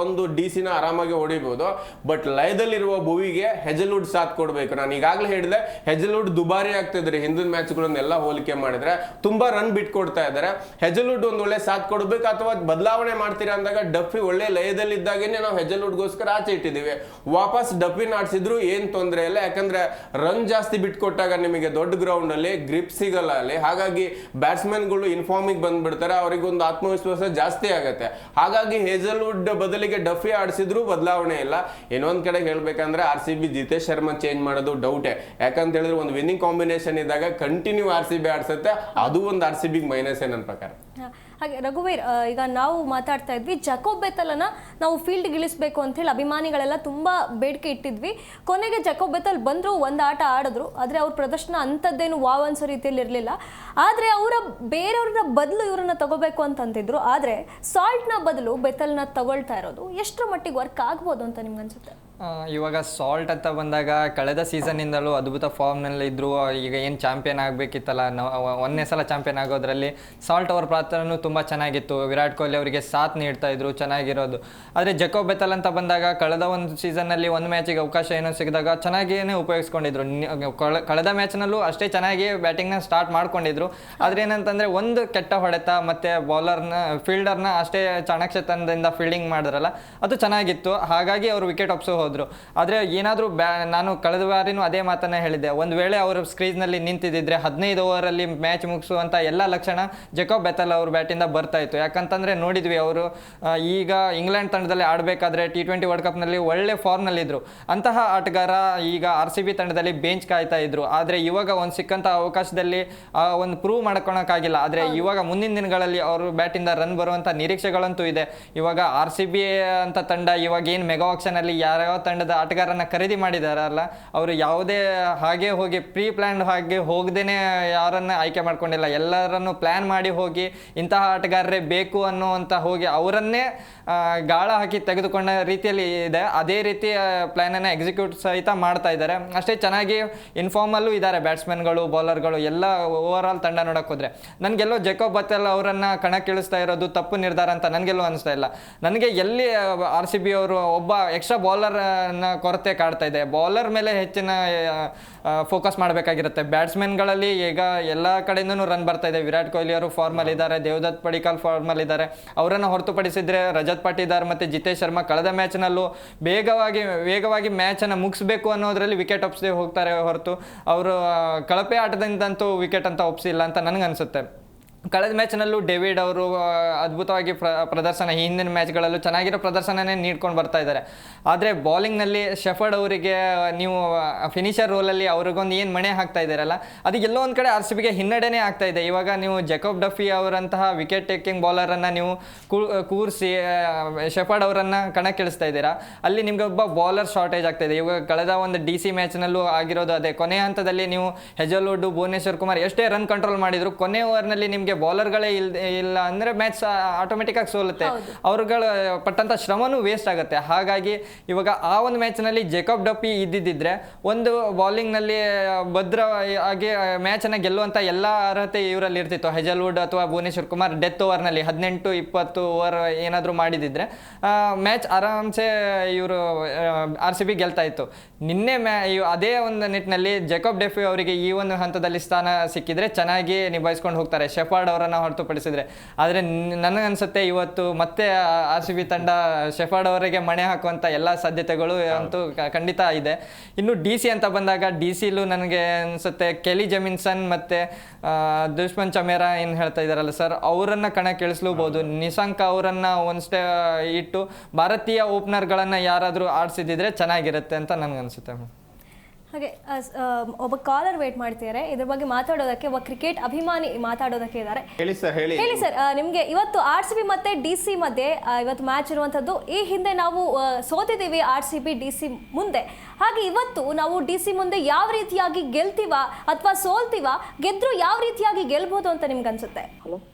Speaker 2: ಒಂದು DC ನ ಆರಾಮಾಗಿ ಹೊಡಿಬಹುದು. ಬಟ್ ಲಯದಲ್ಲಿರುವ ಭುವಿಗೆ ಹೆಜಲ್ವುಡ್ ಸಾಥ್ ಕೊಡ್ಬೇಕು. ನಾನು ಈಗಾಗಲೇ ಹೇಳಿದೆ ಹೆಜಲ್ವುಡ್ ದುಬಾರಿ ಆಗ್ತಿದ್ರೆ ಹಿಂದಿನ ಮ್ಯಾಚ್ಗಳನ್ನೆಲ್ಲ ಹೋಲಿಕೆ ಮಾಡಿದ್ರೆ ತುಂಬಾ ರನ್ ಬಿಟ್ಕೊಡ್ತಾ ಇದ್ದಾರೆ. ಹೆಜಲ್ವುಡ್ ಒಂದ್ ಒಳ್ಳೆ ಸಾಥ್ ಕೊಡ್ಬೇಕು. ಅಥವಾ ಬದಲಾವಣೆ ಮಾಡ್ತೀರಾ ಅಂದಾಗ ಡಫಿ ಒಳ್ಳೆ ಲಯದಲ್ಲಿ ಇದ್ದಾಗೇನೆ ನಾವು ಹೆಜಲ್ವುಡ್ಗೋಸ್ಕರ ಆಚೆ ಇಟ್ಟಿದ್ದೀವಿ. ವಾಪಸ್ ಡಫಿನ್ ಆಡ್ಸಿದ್ರು ಏನ್ ತೊಂದರೆ ಇಲ್ಲ. ಯಾಕಂದ್ರೆ ರನ್ ಜಾಸ್ತಿ ಬಿಟ್ಕೊಟ್ಟಾಗ ನಿಮಗೆ ದೊಡ್ಡ ಗ್ರೌಂಡ್ ಅಲ್ಲಿ ಗ್ರಿಪ್ ಸಿಗಲ್ಲ ಅಲ್ಲಿ. ಹಾಗಾಗಿ ಬ್ಯಾಟ್ಸ್ಮನ್ ಗಳು ಇನ್ಫಾರ್ಮಿಗೆ ಬಂದ್ಬಿಡ್ತಾರೆ. ಅವರಿಗೊಂದು ಆತ್ಮವಿಶ್ವಾಸ ಜಾಸ್ತಿ ಆಗುತ್ತೆ. ಹಾಗಾಗಿ ಹೇಜಲ್ವುಡ್ ಬದಲಿಗೆ ಡಫಿ ಆಡಿಸಿದ್ರು ಬದಲಾವಣೆ ಇಲ್ಲ. ಇನ್ನೊಂದ್ ಕಡೆ ಹೇಳ್ಬೇಕಂದ್ರೆ RCB ಜಿತೇಶ್ ಶರ್ಮಾ ಚೇಂಜ್ ಮಾಡೋದು ಡೌಟೇ. ಯಾಕಂತ ಹೇಳಿದ್ರೆ ಒಂದು ವಿನ್ನಿಂಗ್ ಕಾಂಬಿನೇಷನ್ ಇದ್ದಾಗ ಕಂಟಿನ್ಯೂ RCB ಆಡ್ಸುತ್ತೆ. ಅದು ಒಂದು RCB ಮೈನಸ್ ನನ್ನ ಪ್ರಕಾರ.
Speaker 1: ಹಾಗೆ ರಘುವೀರ್, ಈಗ ನಾವು ಮಾತಾಡ್ತಾ ಇದ್ವಿ ಜಾಕೋಬ್ ಬೆಥೆಲ್ನ ನಾವು ಫೀಲ್ಡ್ ಇಳಿಸಬೇಕು ಅಂತ ಹೇಳಿ ಅಭಿಮಾನಿಗಳೆಲ್ಲ ತುಂಬಾ ಬೇಡಿಕೆ ಇಟ್ಟಿದ್ವಿ. ಕೊನೆಗೆ ಜಾಕೋಬ್ ಬೆಥೆಲ್ ಬಂದ್ರು, ಒಂದು ಆಟ ಆಡಿದ್ರು. ಆದ್ರೆ ಅವ್ರ ಪ್ರದರ್ಶನ ಅಂಥದ್ದೇನು ವಾವ್ ಅನ್ಸೋ ರೀತಿಯಲ್ಲಿ ಇರಲಿಲ್ಲ. ಆದ್ರೆ ಬೇರೆಯವ್ರನ್ನ ಬದಲು ಇವ್ರನ್ನ ತಗೋಬೇಕು ಅಂತಂತಿದ್ರು. ಆದ್ರೆ ಸಾಲ್ಟ್ನ ಬದಲು ಬೆಥೆಲ್ನ ತಗೊಳ್ತಾ ಇರೋದು ಎಷ್ಟರ ಮಟ್ಟಿಗೆ ವರ್ಕ್ ಆಗ್ಬೋದು ಅಂತ ನಿಮ್ಗೆ ಅನ್ಸುತ್ತೆ?
Speaker 3: ಇವಾಗ ಸಾಲ್ಟ್ ಅಂತ ಬಂದಾಗ ಕಳೆದ ಸೀಸನ್ನಿಂದಲೂ ಅದ್ಭುತ ಫಾರ್ಮ್ನಲ್ಲಿ ಇದ್ರು. ಈಗ ಏನು ಚಾಂಪಿಯನ್ ಆಗಬೇಕಿತ್ತಲ್ಲ, ಒಂದನೇ ಸಲ ಚಾಂಪಿಯನ್ ಆಗೋದ್ರಲ್ಲಿ ಸಾಲ್ಟ್ ಅವ್ರ ಪಾತ್ರನೂ ತುಂಬ ಚೆನ್ನಾಗಿತ್ತು. ವಿರಾಟ್ ಕೊಹ್ಲಿ ಅವರಿಗೆ ಸಾಥ್ ನೀಡ್ತಾ ಇದ್ರು, ಚೆನ್ನಾಗಿರೋದು. ಆದರೆ ಜಾಕೋಬ್ ಬೆಥೆಲ್ ಅಂತ ಬಂದಾಗ ಕಳೆದ ಒಂದು ಸೀಸನ್ನಲ್ಲಿ ಒಂದು ಮ್ಯಾಚಿಗೆ ಅವಕಾಶ ಏನೋ ಸಿಕ್ಕಿದಾಗ ಚೆನ್ನಾಗಿಯೇ ಉಪಯೋಗಿಸ್ಕೊಂಡಿದ್ರು. ಕಳೆದ ಮ್ಯಾಚ್ನಲ್ಲೂ ಅಷ್ಟೇ ಚೆನ್ನಾಗಿ ಬ್ಯಾಟಿಂಗ್ನ ಸ್ಟಾರ್ಟ್ ಮಾಡ್ಕೊಂಡಿದ್ರು. ಆದರೆ ಏನಂತಂದರೆ ಒಂದು ಕೆಟ್ಟ ಹೊಡೆತ ಮತ್ತು ಫೀಲ್ಡರ್ನ ಅಷ್ಟೇ ಚಾಣಾಕ್ಷತನದಿಂದ ಫೀಲ್ಡಿಂಗ್ ಮಾಡಿದ್ರಲ್ಲ, ಅದು ಚೆನ್ನಾಗಿತ್ತು. ಹಾಗಾಗಿ ಅವರು ವಿಕೆಟ್ ಒಪ್ಸೋ ಹೋದ್ರು. ಆದರೆ ಏನಾದರೂ ನಾನು ಕಳೆದ ಬಾರಿನೂ ಅದೇ ಮಾತನ್ನ ಹೇಳಿದ್ದೆ. ಒಂದು ವೇಳೆ ಅವರು ಸ್ಕ್ರೀಸ್ನಲ್ಲಿ ನಿಂತಿದ್ದಿದ್ರೆ 15 ಓವರಲ್ಲಿ ಮ್ಯಾಚ್ ಮುಗಿಸುವಂಥ ಎಲ್ಲ ಲಕ್ಷಣ ಜಾಕೋಬ್ ಬೆಥೆಲ್ ಅವ್ರ ಬ್ಯಾಟಿಂದ ಬರ್ತಾ ಇತ್ತು. ಯಾಕಂತಂದರೆ ನೋಡಿದ್ವಿ ಅವರು ಈಗ ಇಂಗ್ಲೆಂಡ್ ತಂಡದಲ್ಲಿ ಆಡಬೇಕಾದ್ರೆ T20 ವರ್ಲ್ಡ್ ಕಪ್ನಲ್ಲಿ ಒಳ್ಳೆ ಫಾರ್ಮ್ನಲ್ಲಿದ್ದರು. ಅಂತಹ ಆಟಗಾರ ಈಗ RCB ತಂಡದಲ್ಲಿ ಬೆಂಚ್ ಕಾಯ್ತಾ ಇದ್ರು. ಆದರೆ ಇವಾಗ ಒಂದು ಸಿಕ್ಕಂಥ ಅವಕಾಶದಲ್ಲಿ ಒಂದು ಪ್ರೂವ್ ಮಾಡ್ಕೊಳಕ್ಕಾಗಿಲ್ಲ. ಆದರೆ ಇವಾಗ ಮುಂದಿನ ದಿನಗಳಲ್ಲಿ ಅವರು ಬ್ಯಾಟಿಂದ ರನ್ ಬರುವಂಥ ನಿರೀಕ್ಷೆಗಳಂತೂ ಇದೆ. ಇವಾಗ RCB ಅಂತ ತಂಡ ಇವಾಗ ಏನು ಮೆಗಾ ಆಕ್ಷನಲ್ಲಿ ಯಾವ ತಂಡದ ಆಟಗಾರನ ಖರೀದಿ ಮಾಡಿದಾರಲ್ಲ, ಅವರು ಯಾವುದೇ ಹಾಗೆ ಹೋಗಿ ಪ್ರೀ ಪ್ಲಾನ್ ಹಾಗೆ ಹೋಗದೇನೆ ಯಾರನ್ನ ಆಯ್ಕೆ ಮಾಡ್ಕೊಂಡಿಲ್ಲ. ಎಲ್ಲರನ್ನು ಪ್ಲಾನ್ ಮಾಡಿ ಹೋಗಿ ಇಂತಹ ಆಟಗಾರರೇ ಬೇಕು ಅನ್ನುವಂಥ ಹೋಗಿ ಅವರನ್ನೇ ಗಾಳ ಹಾಕಿ ತೆಗೆದುಕೊಂಡ ರೀತಿಯಲ್ಲಿ ಇದೆ. ಅದೇ ರೀತಿ ಪ್ಲಾನನ್ನು ಎಕ್ಸಿಕ್ಯೂಟ್ ಸಹಿತ ಮಾಡ್ತಾ ಇದ್ದಾರೆ. ಅಷ್ಟೇ ಚೆನ್ನಾಗಿ ಇನ್ಫಾರ್ಮಲ್ಲೂ ಇದ್ದಾರೆ ಬ್ಯಾಟ್ಸ್ಮನ್ಗಳು, ಬೌಲರ್ಗಳು ಎಲ್ಲ. ಓವರ್ ಆಲ್ ತಂಡ ನೋಡಕ್ಕೆ ಹೋದ್ರೆ ನನಗೆಲ್ಲೋ ಜಾಕೋಬ್ ಬೆಥೆಲ್ ಅವರನ್ನು ಕಣಕ್ಕಿಳಿಸ್ತಾ ಇರೋದು ತಪ್ಪು ನಿರ್ಧಾರ ಅಂತ ನನಗೆಲ್ಲೋ ಅನಿಸ್ತಾ ಇಲ್ಲ. ನನಗೆ ಎಲ್ಲಿ RCB ಅವರು ಒಬ್ಬ ಎಕ್ಸ್ಟ್ರಾ ಬೌಲರ್ ಕೊರತೆ ಕಾಡ್ತಾ ಇದೆ. ಬೌಲರ್ ಮೇಲೆ ಹೆಚ್ಚಿನ ಫೋಕಸ್ ಮಾಡಬೇಕಾಗಿರುತ್ತೆ. ಬ್ಯಾಟ್ಸ್ಮನ್ಗಳಲ್ಲಿ ಈಗ ಎಲ್ಲ ಕಡೆಯಿಂದನೂ ರನ್ ಬರ್ತಾ ಇದೆ. ವಿರಾಟ್ ಕೊಹ್ಲಿ ಅವರು ಫಾರ್ಮಲ್ಲಿ ಇದ್ದಾರೆ, ದೇವದತ್ ಪಡಿಕ್ಕಲ್ ಫಾರ್ಮಲ್ಲಿ ಇದ್ದಾರೆ. ಅವರನ್ನು ಹೊರತುಪಡಿಸಿದ್ರೆ ರಜತ್ ಪಾಟಿದಾರ್ ಮತ್ತು ಜಿತೇಶ್ ಶರ್ಮಾ ಕಳೆದ ಮ್ಯಾಚ್ನಲ್ಲೂ ವೇಗವಾಗಿ ಮ್ಯಾಚನ್ನು ಮುಗಿಸ್ಬೇಕು ಅನ್ನೋದ್ರಲ್ಲಿ ವಿಕೆಟ್ ಒಪ್ಸದೆ ಹೋಗ್ತಾರೆ ಹೊರತು ಅವರು ಕಳಪೆ ಆಟದಿಂದಂತೂ ವಿಕೆಟ್ ಅಂತ ಒಪ್ಸಿಲ್ಲ ಅಂತ ನನಗನ್ಸುತ್ತೆ. ಕಳೆದ ಮ್ಯಾಚ್ನಲ್ಲೂ ಡೇವಿಡ್ ಅವರು ಅದ್ಭುತವಾಗಿ ಪ್ರದರ್ಶನ, ಈ ಹಿಂದಿನ ಮ್ಯಾಚ್ಗಳಲ್ಲೂ ಚೆನ್ನಾಗಿರೋ ಪ್ರದರ್ಶನನೇ ನೀಡ್ಕೊಂಡು ಬರ್ತಾ ಇದ್ದಾರೆ. ಆದರೆ ಬೌಲಿಂಗ್ನಲ್ಲಿ ಶೆಫರ್ಡ್ ಅವರಿಗೆ ನೀವು ಫಿನಿಷರ್ ರೋಲಲ್ಲಿ ಅವ್ರಿಗೊಂದು ಏನು ಮಣೆ ಹಾಕ್ತಾ ಇದ್ದಾರಲ್ಲ, ಅದು ಎಲ್ಲೋ ಒಂದು ಕಡೆ ಆರ್ ಸಿ ಬಿಗೆ ಹಿನ್ನಡೆನೇ ಆಗ್ತಾ ಇದೆ. ಇವಾಗ ನೀವು ಜೇಕಬ್ ಡಫಿ ಅವರಂತಹ ವಿಕೆಟ್ ಟೇಕಿಂಗ್ ಬೌಲರನ್ನು ನೀವು ಕೂರಿಸಿ ಶೆಫರ್ಡ್ ಅವರನ್ನು ಕಣಕ್ಕಿಳಿಸ್ತಾ ಇದ್ದೀರಾ, ಅಲ್ಲಿ ನಿಮಗೆ ಒಬ್ಬ ಬೌಲರ್ ಶಾರ್ಟೇಜ್ ಆಗ್ತಾ ಇದೆ. ಇವಾಗ ಕಳೆದ ಒಂದು ಡಿ ಸಿ ಮ್ಯಾಚ್ನಲ್ಲೂ ಆಗಿರೋದು ಅದೇ. ಕೊನೆಯ ಹಂತದಲ್ಲಿ ನೀವು ಹೆಜಲ್ವುಡ್, ಭುವನೇಶ್ವರ್ ಕುಮಾರ್ ಎಷ್ಟೇ ರನ್ ಕಂಟ್ರೋಲ್ ಮಾಡಿದ್ರು ಕೊನೆ ಓವರ್ನಲ್ಲಿ ನಿಮಗೆ ಬೌಲರ್ಗಳೇ ಇಲ್ಲ ಅಂದರೆ ಮ್ಯಾಚ್ ಆಟೋಮೆಟಿಕ್ ಆಗಿ ಸೋಲುತ್ತೆ. ಅವ್ರುಗಳು ಪಟ್ಟಂತ ಶ್ರಮನೂ ವೇಸ್ಟ್ ಆಗುತ್ತೆ. ಹಾಗಾಗಿ ಇವಾಗ ಆ ಒಂದು ಮ್ಯಾಚ್ನಲ್ಲಿ ಜೇಕಬ್ ಡಫಿ ಇದ್ದಿದ್ದರೆ ಒಂದು ಬೌಲಿಂಗ್ನಲ್ಲಿ ಭದ್ರ ಆಗಿ ಮ್ಯಾಚನ್ನು ಗೆಲ್ಲುವಂಥ ಎಲ್ಲ ಅರ್ಹತೆ ಇವರಲ್ಲಿ ಇರ್ತಿತ್ತು. ಹೆಜಲ್ವುಡ್ ಅಥವಾ ಭುವನೇಶ್ವರ್ ಕುಮಾರ್ ಡೆತ್ ಓವರ್ನಲ್ಲಿ 18-20 ಓವರ್ ಏನಾದರೂ ಮಾಡಿದಿದ್ರೆ ಮ್ಯಾಚ್ ಆರಾಮ್ಸೆ ಇವರು ಆರ್ ಸಿ ಬಿ ಗೆಲ್ತಾ ಇತ್ತು. ನಿನ್ನೆ ಅದೇ ಒಂದು ನಿಟ್ಟಿನಲ್ಲಿ ಜೇಕಬ್ ಡಫಿ ಅವರಿಗೆ ಈ ಒಂದು ಹಂತದಲ್ಲಿ ಸ್ಥಾನ ಸಿಕ್ಕಿದ್ರೆ ಚೆನ್ನಾಗಿ ನಿಭಾಯಿಸ್ಕೊಂಡು ಹೋಗ್ತಾರೆ ಶೆಫರ್ಡ್ ಅವರನ್ನು ಹೊರತುಪಡಿಸಿದ್ರೆ. ಆದರೆ ನನಗನ್ಸುತ್ತೆ ಇವತ್ತು ಮತ್ತೆ ಆರ್ ಸಿ ಬಿ ತಂಡ ಶೆಫರ್ಡ್ ಅವರಿಗೆ ಮಣೆ ಹಾಕುವಂಥ ಎಲ್ಲ ಸಾಧ್ಯತೆಗಳು ಅಂತೂ ಖಂಡಿತ ಇದೆ. ಇನ್ನು ಡಿ ಸಿ ಅಂತ ಬಂದಾಗ ಡಿ ಸಿಲೂ ನನಗೆ ಅನಿಸುತ್ತೆ ಕೆಲಿ ಜೆಮಿನ್ಸನ್ ಮತ್ತು ದುಷ್ಮನ್ ಚಮೇರಾ ಏನು ಹೇಳ್ತಾ ಇದ್ದಾರಲ್ಲ ಸರ್, ಅವರನ್ನು ಕಣಕ್ಕಿಳಿಸ್ಲೂಬಹುದು. ನಿಶಾಂಕ್ ಅವರನ್ನು ಒಂದು ಇಟ್ಟು ಭಾರತೀಯ ಓಪನರ್ಗಳನ್ನು ಯಾರಾದರೂ ಆಡಿಸಿದ್ರೆ ಚೆನ್ನಾಗಿರುತ್ತೆ ಅಂತ ನನಗನ್ಸುತ್ತೆ.
Speaker 1: ಹಾಗೆ ಒಬ್ಬ ಕಾಲರ್ ವೇಟ್ ಮಾಡ್ತಿದ್ದಾರೆ, ಇದ್ರ ಬಗ್ಗೆ ಮಾತಾಡೋದಕ್ಕೆ ಒಬ್ಬ ಕ್ರಿಕೆಟ್ ಅಭಿಮಾನಿ ಮಾತಾಡೋದಕ್ಕೆ ಇದ್ದಾರೆ. ಹೇಳಿ ಸರ್, ನಿಮಗೆ ಇವತ್ತು ಆರ್ ಸಿ ಬಿ ಮತ್ತೆ ಡಿ ಸಿ ಮಧ್ಯೆ ಇವತ್ತು ಮ್ಯಾಚ್ ಇರುವಂಥದ್ದು. ಈ ಹಿಂದೆ ನಾವು ಸೋತಿದ್ದೀವಿ R C B D C ಮುಂದೆ. ಹಾಗೆ ಇವತ್ತು ನಾವು ಡಿ ಸಿ ಮುಂದೆ ಯಾವ ರೀತಿಯಾಗಿ ಗೆಲ್ತೀವಾ ಅಥವಾ ಸೋಲ್ತೀವಾ, ಗೆದ್ರು ಯಾವ ರೀತಿಯಾಗಿ ಗೆಲ್ಬಹುದು ಅಂತ ನಿಮ್ಗೆ ಅನ್ಸುತ್ತೆ?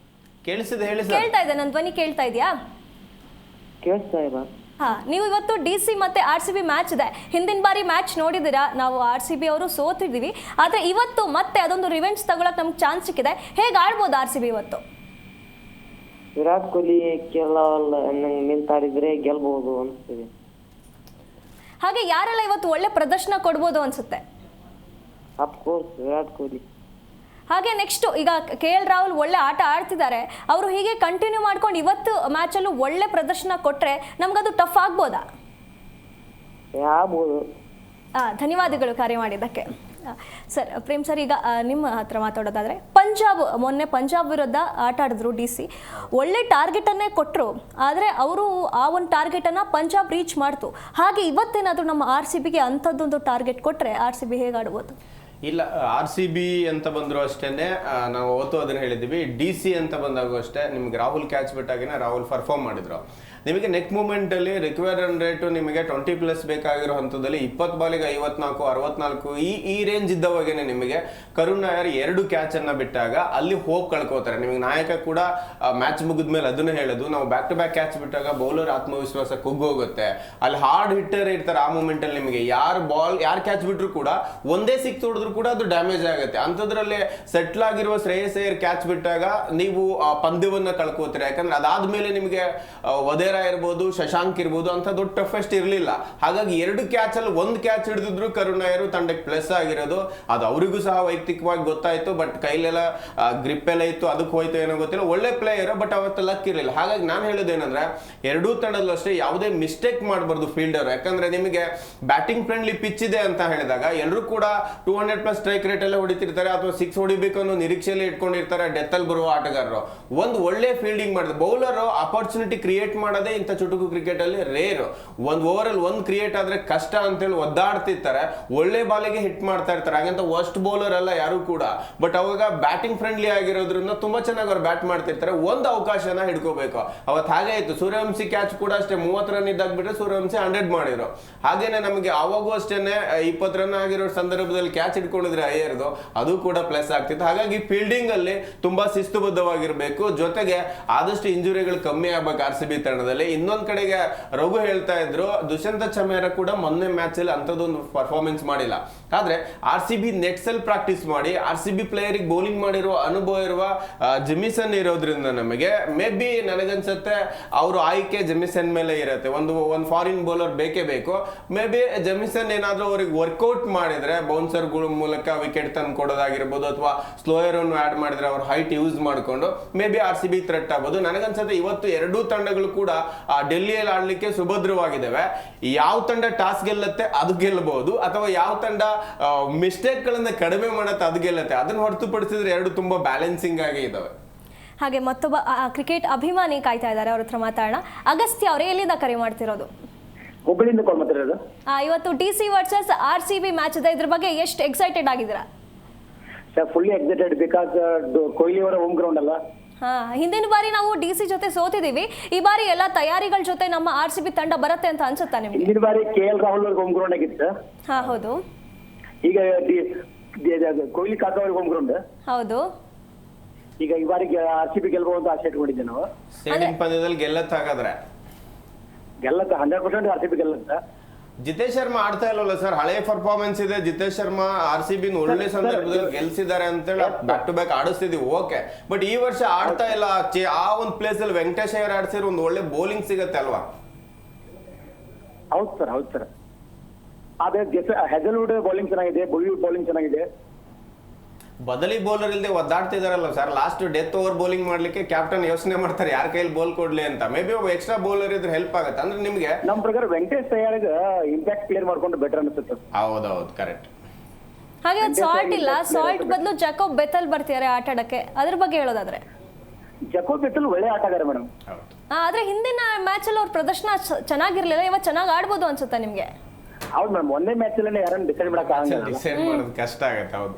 Speaker 1: ಕೇಳ್ತಾ ಇದೆ, ನನ್ನ ಧ್ವನಿ ಕೇಳ್ತಾ ಇದೆಯಾ? ನೀವು ಇವತ್ತು ಡಿ ಸಿ ಮತ್ತೆ ಆರ್ ಸಿ ಬಿ ಮ್ಯಾಚ್ ಇದೆ. ಹಿಂದಿನ ಬಾರಿ ಮ್ಯಾಚ್ ನೋಡಿದ್ದೀರಾ, ನಾವು ಆರ್ ಸಿ ಬಿ ಅವರು ಸೋತಿದ್ದೀವಿ. ಆದರೆ ಇವತ್ತು ಮತ್ತೆ ಅದೊಂದು ರಿವೆಂಜ್ ತಗೊಳಕ್ ನಮ್ಗೆ ಚಾನ್ಸ್ ಸಿಕ್ಕಿದೆ. ಹೇಗೆ ಆಡ್ಬೋದು ಆರ್ ಸಿ ಬಿ ಇವತ್ತು?
Speaker 4: ವಿರಾಟ್ ಕೊಹ್ಲಿ ಕೆಲವಲ್ಲ ನಿಂತಾಡಿದ್ರೆ ಗೆಲ್ಬಹುದು ಅನ್ಸುತ್ತೆ.
Speaker 1: ಹಾಗೆ ಯಾರೆಲ್ಲ ಇವತ್ತು ಒಳ್ಳೆ ಪ್ರದರ್ಶನ ಕೊಡ್ಬೋದು ಅನ್ಸುತ್ತೆ?
Speaker 4: ಅಫ್ಕೋರ್ಸ್ ವಿರಾಟ್ ಕೊಹ್ಲಿ.
Speaker 1: ಹಾಗೆ ನೆಕ್ಸ್ಟ್ ಈಗ KL ರಾಹುಲ್ ಒಳ್ಳೆ ಆಟ ಆಡ್ತಿದ್ದಾರೆ. ಅವರು ಹೀಗೆ ಕಂಟಿನ್ಯೂ ಮಾಡ್ಕೊಂಡು ಇವತ್ತು ಮ್ಯಾಚಲ್ಲೂ ಒಳ್ಳೆ ಪ್ರದರ್ಶನ ಕೊಟ್ಟರೆ ನಮ್ಗದು ಟಫ್ ಆಗ್ಬೋದಾ?
Speaker 4: ಆಗ್ಬೋದು.
Speaker 1: ಧನ್ಯವಾದಗಳು ಕಾರ್ಯ ಮಾಡಿದ್ದಕ್ಕೆ. ಸರ್ ಪ್ರೇಮ್ ಸರ್, ಈಗ ನಿಮ್ಮ ಹತ್ರ ಮಾತಾಡೋದಾದರೆ ಮೊನ್ನೆ ಪಂಜಾಬ್ ವಿರುದ್ಧ ಆಟ ಆಡಿದ್ರು ಡಿ ಸಿ. ಒಳ್ಳೆ ಟಾರ್ಗೆಟನ್ನೇ ಕೊಟ್ಟರು, ಆದರೆ ಅವರು ಆ ಒಂದು ಟಾರ್ಗೆಟನ್ನು ಪಂಜಾಬ್ ರೀಚ್ ಮಾಡ್ತು. ಹಾಗೆ ಇವತ್ತೇನಾದರೂ ನಮ್ಮ ಆರ್ ಸಿ ಬಿಗೆ ಅಂಥದ್ದೊಂದು ಟಾರ್ಗೆಟ್ ಕೊಟ್ಟರೆ ಆರ್ ಸಿ ಬಿ ಹೇಗೆ ಆಡ್ಬೋದು?
Speaker 2: ಇಲ್ಲ, ಆರ್ ಸಿ ಬಿ ಅಂತ ಬಂದರೂ ಅಷ್ಟೇ ನಾವು ಅವತ್ತು ಅದನ್ನು ಹೇಳಿದ್ದೀವಿ. ಡಿ ಸಿ ಅಂತ ಬಂದಾಗೂ ಅಷ್ಟೇ ನಿಮ್ಗೆ ರಾಹುಲ್ ಕ್ಯಾಚ್ ಬಿಟ್ಟಾಗಿನ ರಾಹುಲ್ ಪರ್ಫಾರ್ಮ್ ಮಾಡಿದ್ರು. ನಿಮಗೆ ನೆಕ್ ಮೂಮೆಂಟಲ್ಲಿ ರಿಕ್ವೈರ್ಡ್ ರನ್ ರೇಟು ನಿಮಗೆ 20+ ಬೇಕಾಗಿರೋ ಹಂತದಲ್ಲಿ 20 ಬಾಲಿಗೆ 54, 64 ಈ ರೇಂಜ್ ಇದ್ದವಾಗೇನೆ ನಿಮಗೆ ಕರುಣ್ ನಾಯರ್ 2 ಕ್ಯಾಚನ್ನು ಬಿಟ್ಟಾಗ ಅಲ್ಲಿ ಹೋಪ್ ಕಳ್ಕೋತಾರೆ. ನಿಮಗೆ ನಾಯಕ ಕೂಡ ಮ್ಯಾಚ್ ಮುಗಿದ್ಮೇಲೆ ಅದನ್ನು ಹೇಳೋದು, ನಾವು ಬ್ಯಾಕ್ ಟು ಬ್ಯಾಕ್ ಕ್ಯಾಚ್ ಬಿಟ್ಟಾಗ ಬೌಲರ್ ಆತ್ಮವಿಶ್ವಾಸ ಕುಗ್ಗೋಗುತ್ತೆ. ಅಲ್ಲಿ ಹಾರ್ಡ್ ಹಿಟ್ಟರ್ ಇರ್ತಾರೆ. ಆ ಮೂಮೆಂಟಲ್ಲಿ ನಿಮಗೆ ಯಾರು ಕ್ಯಾಚ್ ಬಿಟ್ಟರು ಕೂಡ ಒಂದೇ ಸಿಕ್ಸ್ ಹೊಡೆದ್ರು ಕೂಡ ಅದು ಡ್ಯಾಮೇಜ್ ಆಗುತ್ತೆ. ಅಂಥದ್ರಲ್ಲಿ ಸೆಟ್ಲ್ ಆಗಿರುವ ಶ್ರೇಯಸ್ ಅಯ್ಯರ್ ಕ್ಯಾಚ್ ಬಿಟ್ಟಾಗ ನೀವು ಪಂದ್ಯವನ್ನ ಕಳ್ಕೋತೀರಿ. ಯಾಕಂದ್ರೆ ಅದಾದ್ಮೇಲೆ ನಿಮಗೆ ವದೇರಾ ಇರ್ಬೋದು, ಶಶಾಂಕ್ ಇರ್ಬೋದು ಅಂತ ದೊಡ್ಡ ಟಫೆಸ್ಟ್ ಇರಲಿಲ್ಲ. ಹಾಗಾಗಿ 2 ಕ್ಯಾಚ್ ಅಲ್ಲಿ 1 ಕ್ಯಾಚ್ ಹಿಡಿದಿದ್ರು ಕರುಣ್ ನಾಯರ್ ತಂಡಕ್ಕೆ ಪ್ಲಸ್ ಆಗಿರೋದು. ಅದು ಅವರಿಗೂ ಸಹ ವೈಯಕ್ತಿಕವಾಗಿ ಗೊತ್ತಾಯ್ತು. ಬಟ್ ಕೈಲೆಲ್ಲ ಗ್ರಿಪ್ ಎಲ್ಲ ಇತ್ತು, ಅದಕ್ಕೆ ಹೋಯ್ತು ಏನೋ ಗೊತ್ತಿಲ್ಲ. ಒಳ್ಳೆ ಪ್ಲೇಯರ್, ಬಟ್ ಅವತ್ತು ಲಕ್ ಇರಲಿಲ್ಲ. ಹಾಗಾಗಿ ನಾನು ಹೇಳೋದೇನಂದ್ರೆ ಎರಡೂ ತಂಡದಲ್ಲೂ ಅಷ್ಟೇ ಯಾವುದೇ ಮಿಸ್ಟೇಕ್ ಮಾಡಬಾರ್ದು ಫೀಲ್ಡರ್. ಯಾಕಂದ್ರೆ ನಿಮಗೆ ಬ್ಯಾಟಿಂಗ್ ಫ್ರೆಂಡ್ಲಿ ಪಿಚ್ ಇದೆ ಅಂತ ಹೇಳಿದಾಗ ಎಲ್ಲರೂ ಕೂಡ 200+ ಸ್ಟ್ರೈಕ್ ರೇಟ್ ಎಲ್ಲ ಹೊಡಿತಿರ್ತಾರೆ, ಅಥವಾ 6 ಹೊಡಿಬೇಕು ಅನ್ನೋ ನಿರೀಕ್ಷೆಯಲ್ಲಿ ಇಟ್ಕೊಂಡಿರ್ತಾರೆ ಡೆತ್ ಅಲ್ಲಿ ಬರುವ ಆಟಗಾರರು. ಒಂದು ಒಳ್ಳೆ ಫೀಲ್ಡಿಂಗ್ ಮಾಡಿದ್ರು ಬೌಲರ್ ಅಪರ್ಚುನಿಟಿ ಕ್ರಿಯೇಟ್ ಮಾಡೋದೇ ಇಂಥ ಚುಟುಕು ಕ್ರಿಕೆಟ್ ಅಲ್ಲಿ ರೇರು. ಒಂದು ಓವರ್ ಅಲ್ಲಿ 1 ಕ್ರಿಯೇಟ್ ಆದ್ರೆ ಕಷ್ಟ ಅಂತೇಳಿ ಒದ್ದಾಡ್ತಿರ್ತಾರೆ. ಒಳ್ಳೆ ಬಾಲಿಗೆ ಹಿಟ್ ಮಾಡ್ತಾ ಇರ್ತಾರೆ. ಹಾಗಂತ ವರ್ಸ್ಟ್ ಬೌಲರ್ ಅಲ್ಲ ಯಾರು ಕೂಡ. ಬಟ್ ಅವಾಗ ಬ್ಯಾಟಿಂಗ್ ಫ್ರೆಂಡ್ಲಿ ಆಗಿರೋದ್ರಿಂದ ತುಂಬಾ ಚೆನ್ನಾಗಿ ಅವ್ರು ಬ್ಯಾಟ್ ಮಾಡ್ತಿರ್ತಾರೆ. ಒಂದು ಅವಕಾಶನ ಹಿಡ್ಕೋಬೇಕು. ಅವತ್ತು ಹಾಗೆ ಇತ್ತು. ಸೂರ್ಯವಂಶಿ ಕ್ಯಾಚ್ ಕೂಡ ಅಷ್ಟೇ 30 ರನ್ ಇದ್ದಾಗ ಬಿಟ್ರೆ ಸೂರ್ಯವಂಶಿ 100 ಮಾಡಿದ್ರು. ಹಾಗೇನೆ ನಮಗೆ ಅವಾಗೂ ಅಷ್ಟೇನೆ 20 ರನ್ ಆಗಿರೋ ಸಂದರ್ಭದಲ್ಲಿ ಕ್ಯಾಚ್ ಹಿಡ್ಕೊಂಡಿದ್ರೆ ಅಯ್ಯರ್ದು, ಅದು ಕೂಡ ಪ್ಲಸ್ ಆಗ್ತಿತ್ತು. ಹಾಗಾಗಿ ಫೀಲ್ಡಿಂಗ್ ಅಲ್ಲಿ ತುಂಬಾ ಶಿಸ್ತುಬದ್ಧವಾಗಿರ್ಬೇಕು. ಜೊತೆಗೆ ಆದಷ್ಟು ಇಂಜುರಿಗಳು ಕಮ್ಮಿ ಆಗ್ಬೇಕು ಆರ್ ಸಿ ಬಿ ತಂಡದಲ್ಲಿ. ಇನ್ನೊಂದ್ ಕಡೆಗೆ ರಘು ಹೇಳ್ತಾ ಇದ್ರು, ದುಷ್ಯಂತ ಚಮೇರ ಕೂಡ ಮೊನ್ನೆ ಮ್ಯಾಚ್ ಅಲ್ಲಿ ಅಂತದೊಂದು ಪರ್ಫಾರ್ಮೆನ್ಸ್ ಮಾಡಿಲ್ಲ. ಆದ್ರೆ ಆರ್ ಸಿ ಬಿ ನೆಟ್ಸ್ ಅಲ್ಲಿ ಪ್ರಾಕ್ಟೀಸ್ ಮಾಡಿ ಆರ್ ಸಿ ಬಿ ಪ್ಲೇಯರಿಗೆ ಬೌಲಿಂಗ್ ಮಾಡಿರುವ ಅನುಭವ ಇರುವ ಜೆಮಿಸನ್ ಇರೋದ್ರಿಂದ ನಮಗೆ ಮೇ ಬಿ ನನಗನ್ಸುತ್ತೆ ಅವರು ಆಯ್ಕೆ ಜೆಮಿಸನ್ ಮೇಲೆ ಇರುತ್ತೆ. ಒಂದು ಫಾರಿನ್ ಬೌಲರ್ ಬೇಕೇ ಬೇಕು. ಮೇ ಬಿ ಜೆಮಿಸನ್ ಏನಾದ್ರೂ ಅವ್ರಿಗೆ ವರ್ಕೌಟ್ ಮಾಡಿದ್ರೆ ಬೌನ್ಸರ್ ಮೂಲಕ ವಿಕೆಟ್ ತಂದು ಕೊಡೋದಾಗಿರ್ಬೋದು, ಅಥವಾ ಸ್ಲೋಯರ್ ಅನ್ನು ಆಡ್ ಮಾಡಿದ್ರೆ ಅವ್ರ ಹೈಟ್ ಯೂಸ್ ಮಾಡಿಕೊಂಡು maybe R C B threat ಆಗ್ಬೋದು. ನನಗನ್ಸುತ್ತೆ ಇವತ್ತು ಎರಡೂ ತಂಡಗಳು ಕೂಡ ಡೆಲ್ಲಿಯಲ್ಲಿ ಆಡ್ಲಿಕ್ಕೆ ಸುಭದ್ರವಾಗಿದ್ದಾವೆ. ಯಾವ ತಂಡ ಟಾಸ್ ಗೆಲ್ಲುತ್ತೆ ಅದು ಗೆಲ್ಲಬಹುದು, ಅಥವಾ ಯಾವ ತಂಡ ಮಿಸ್ಟೇಕ್ ಗಳನ್ನ ಕಡಿಮೆ ಮಾಡುತ್ತೆ ಅದು ಗೆಲ್ಲುತ್ತೆ. ಅದನ್ನ ಹೊರತುಪಡಿಸಿದ್ರೆ ಎರಡು ತುಂಬಾ ಬ್ಯಾಲೆನ್ಸಿಂಗ್ ಆಗಿ ಇದಾವೆ.
Speaker 1: ಹಾಗೆ ಮತ್ತೊಬ್ಬ ಕ್ರಿಕೆಟ್ ಅಭಿಮಾನಿ ಕಾಯ್ತಾ ಇದ್ದಾರೆ, ಅವ್ರ ಹತ್ರ ಮಾತಾಡೋಣ. ಅಗಸ್ತ್ಯ ಅವರೇ, ಎಲ್ಲಿಂದ ಕರೆ ಮಾಡ್ತಿರೋದು?
Speaker 5: ಹುಬ್ಬಳ್ಳಿಯಿಂದ ಕಾಲ್ ಮಾಡ್ತಿರೋದು.
Speaker 1: ಇವತ್ತು DC ವರ್ಸಸ್ RCB ಮ್ಯಾಚ್ ಇದೆ, ಇದ್ರ ಬಗ್ಗೆ ಎಷ್ಟು ಎಕ್ಸೈಟೆಡ್ ಆಗಿದ್ದೀರಾ?
Speaker 5: Sir fully excited because Kohli ಅವರ ಹೋಮ್ ಗ್ರೌಂಡ್ ಅಲ್ಲ.
Speaker 1: ಹಿಂದಿನ ಬಾರಿ ನಾವು DC ಜೊತೆ ಸೋತಿದೀವಿ, ಈ ಬಾರಿ ಎಲ್ಲ ತಯಾರಿಗಳ ಜೊತೆ ನಮ್ಮ RCB ತಂಡ ಬರುತ್ತೆ ಅಂತ ಅನ್ಸುತ್ತಾ ನಿಮ್ಗೆ?
Speaker 5: ಹಿಂದಿನ ಬಾರಿ KL ರಾಹುಲ್ ಅವ್ರಿಗೆ ಹೋಮ್ ಗ್ರೌಂಡ್ ಆಗಿತ್ತು.
Speaker 1: ಹೌದು.
Speaker 5: ಈಗ ಕೊಹ್ಲಿ ಕಾಕ ಅವ್ರಿಗೆ ಹೋಮ್ ಗ್ರೌಂಡ್.
Speaker 1: ಹೌದು.
Speaker 5: ಈಗ ಈ ಬಾರಿ RCB ಗೆಲ್ಬಹುದು ಅಂತ ಆಸೆ ಇಟ್ಕೊಂಡಿದ್ದೆ ನಾವು.
Speaker 2: ಸ್ಟೇಡಿಯಂ ಪಂದ್ಯದಲ್ಲಿ ಗೆಲ್ಲತ್ತಾಗಾದ್ರೆ
Speaker 5: ಗೆಲ್ಲತ್ತ 100% RCB ಗೆಲ್ಲತ್ತ.
Speaker 2: ಜಿತೇಶ್ ಶರ್ಮಾ ಆಡ್ತಾ ಇಲ್ವಲ್ಲ ಸರ್, ಹಳೆ ಪರ್ಫಾರ್ಮೆನ್ಸ್ ಇದೆ. ಜಿತೇಶ್ ಶರ್ಮಾ RCB ಒಳ್ಳೆ ಸಂದರ್ಭದಲ್ಲಿ ಗೆಲ್ಸಿದ್ದಾರೆ ಅಂತೇಳಿ ಬ್ಯಾಕ್ ಟು ಬ್ಯಾಕ್ ಆಡಿಸ್ತಿದೀವಿ, ಓಕೆ. ಬಟ್ ಈ ವರ್ಷ ಆಡ್ತಾ ಇಲ್ಲ. ಆ ಒಂದು ಪ್ಲೇಸ್ ಅಲ್ಲಿ ವೆಂಕಟೇಶ್ ಅಯ್ಯರ್ ಆಡ್ಸಿರೋ ಒಂದು ಒಳ್ಳೆ ಬೌಲಿಂಗ್ ಸಿಗತ್ತೆ ಅಲ್ವಾ?
Speaker 5: ಹೌದು ಸರ್. ಆದ್ರೆ ಹೆಜಲ್ವುಡ್ ಬೌಲಿಂಗ್ ಚೆನ್ನಾಗಿದೆ, ಬೌಲಿಂಗ್ ಚೆನ್ನಾಗಿದೆ.
Speaker 2: ಬದಲಿ ಬೌಲರ್ ಇಲ್ಲದೆ ಒದ್ದಾಡ್ತಿದಾರಲ್ಲ sir. Last death over bowling ಮಾಡ್ಲಿಕ್ಕೆ ಕ್ಯಾಪ್ಟನ್ ಯೋಚನೆ ಮಾಡ್ತಾರೆ ಯಾರ ಕೈಲಿ ಬೋಲ್ ಕೊಡ್ಲಿ ಅಂತ. ಮೇ ಬಿ ಒಬ್ಬ ಎಕ್ಸ್ಟ್ರಾ ಬೌಲರ್ ಇದ್ರೆ ಹೆಲ್ಪ್ ಆಗುತ್ತೆ. ಅಂದ್ರೆ ನಿಮ್ಗೆ
Speaker 5: ನಮ್ ಪ್ರಕಾರ ವೆಂಕಟೇಶ್ ಅಯ್ಯರ್ಗೆ ಇಂಪ್ಯಾಕ್ಟ್ ಕ್ಲಿಯರ್ ಮಾಡ್ಕೊಂಡು ಬೆಟರ್ ಅನ್ಸುತ್ತೆ.
Speaker 2: ಹೌದೌದು, ಕರೆಕ್ಟ್.
Speaker 1: ಹಾಗೆ ಒಂದು ಸಾಲ್ಟ್ ಇಲ್ಲ, ಸಾಲ್ಟ್ ಬದಲು ಜಾಕೋಬ್ ಬೆಥಲ್ ಬರ್ತಿದ್ದಾರೆ ಆಟ ಆಡಕ್ಕೆ, ಅದ್ರ ಬಗ್ಗೆ ಹೇಳೋದಾದ್ರೆ?
Speaker 5: ಜಾಕೋಬ್ ಬೆಥಲ್ ಒಳ್ಳೆ ಆಟಗಾರ ಮೇಡಮ್.
Speaker 1: ಆದ್ರೆ ಹಿಂದಿನ ಮ್ಯಾಚ್ ಅಲ್ಲಿ ಅವ್ರ ಪ್ರದರ್ಶನ ಚೆನ್ನಾಗಿರ್ಲಿಲ್ಲ, ಇವತ್ತು ಚೆನ್ನಾಗಿ ಆಡ್ಬೋದು ಅನ್ಸುತ್ತಾ ನಿಮ್ಗೆ?
Speaker 5: ಹೌದು ಮೇಡಮ್, ಒಂದೇ ಮ್ಯಾಚ್ ಅಲ್ಲಿ ಯಾರನ್ನ ಡಿಸೈಡ್ ಮಾಡಕ್ ಆಗಂಗಿಲ್ಲ.
Speaker 2: ಡಿಸೈಡ್ ಮಾಡೋದು ಕಷ್ಟ ಆಗತ್ತೆ. ಹೌದು.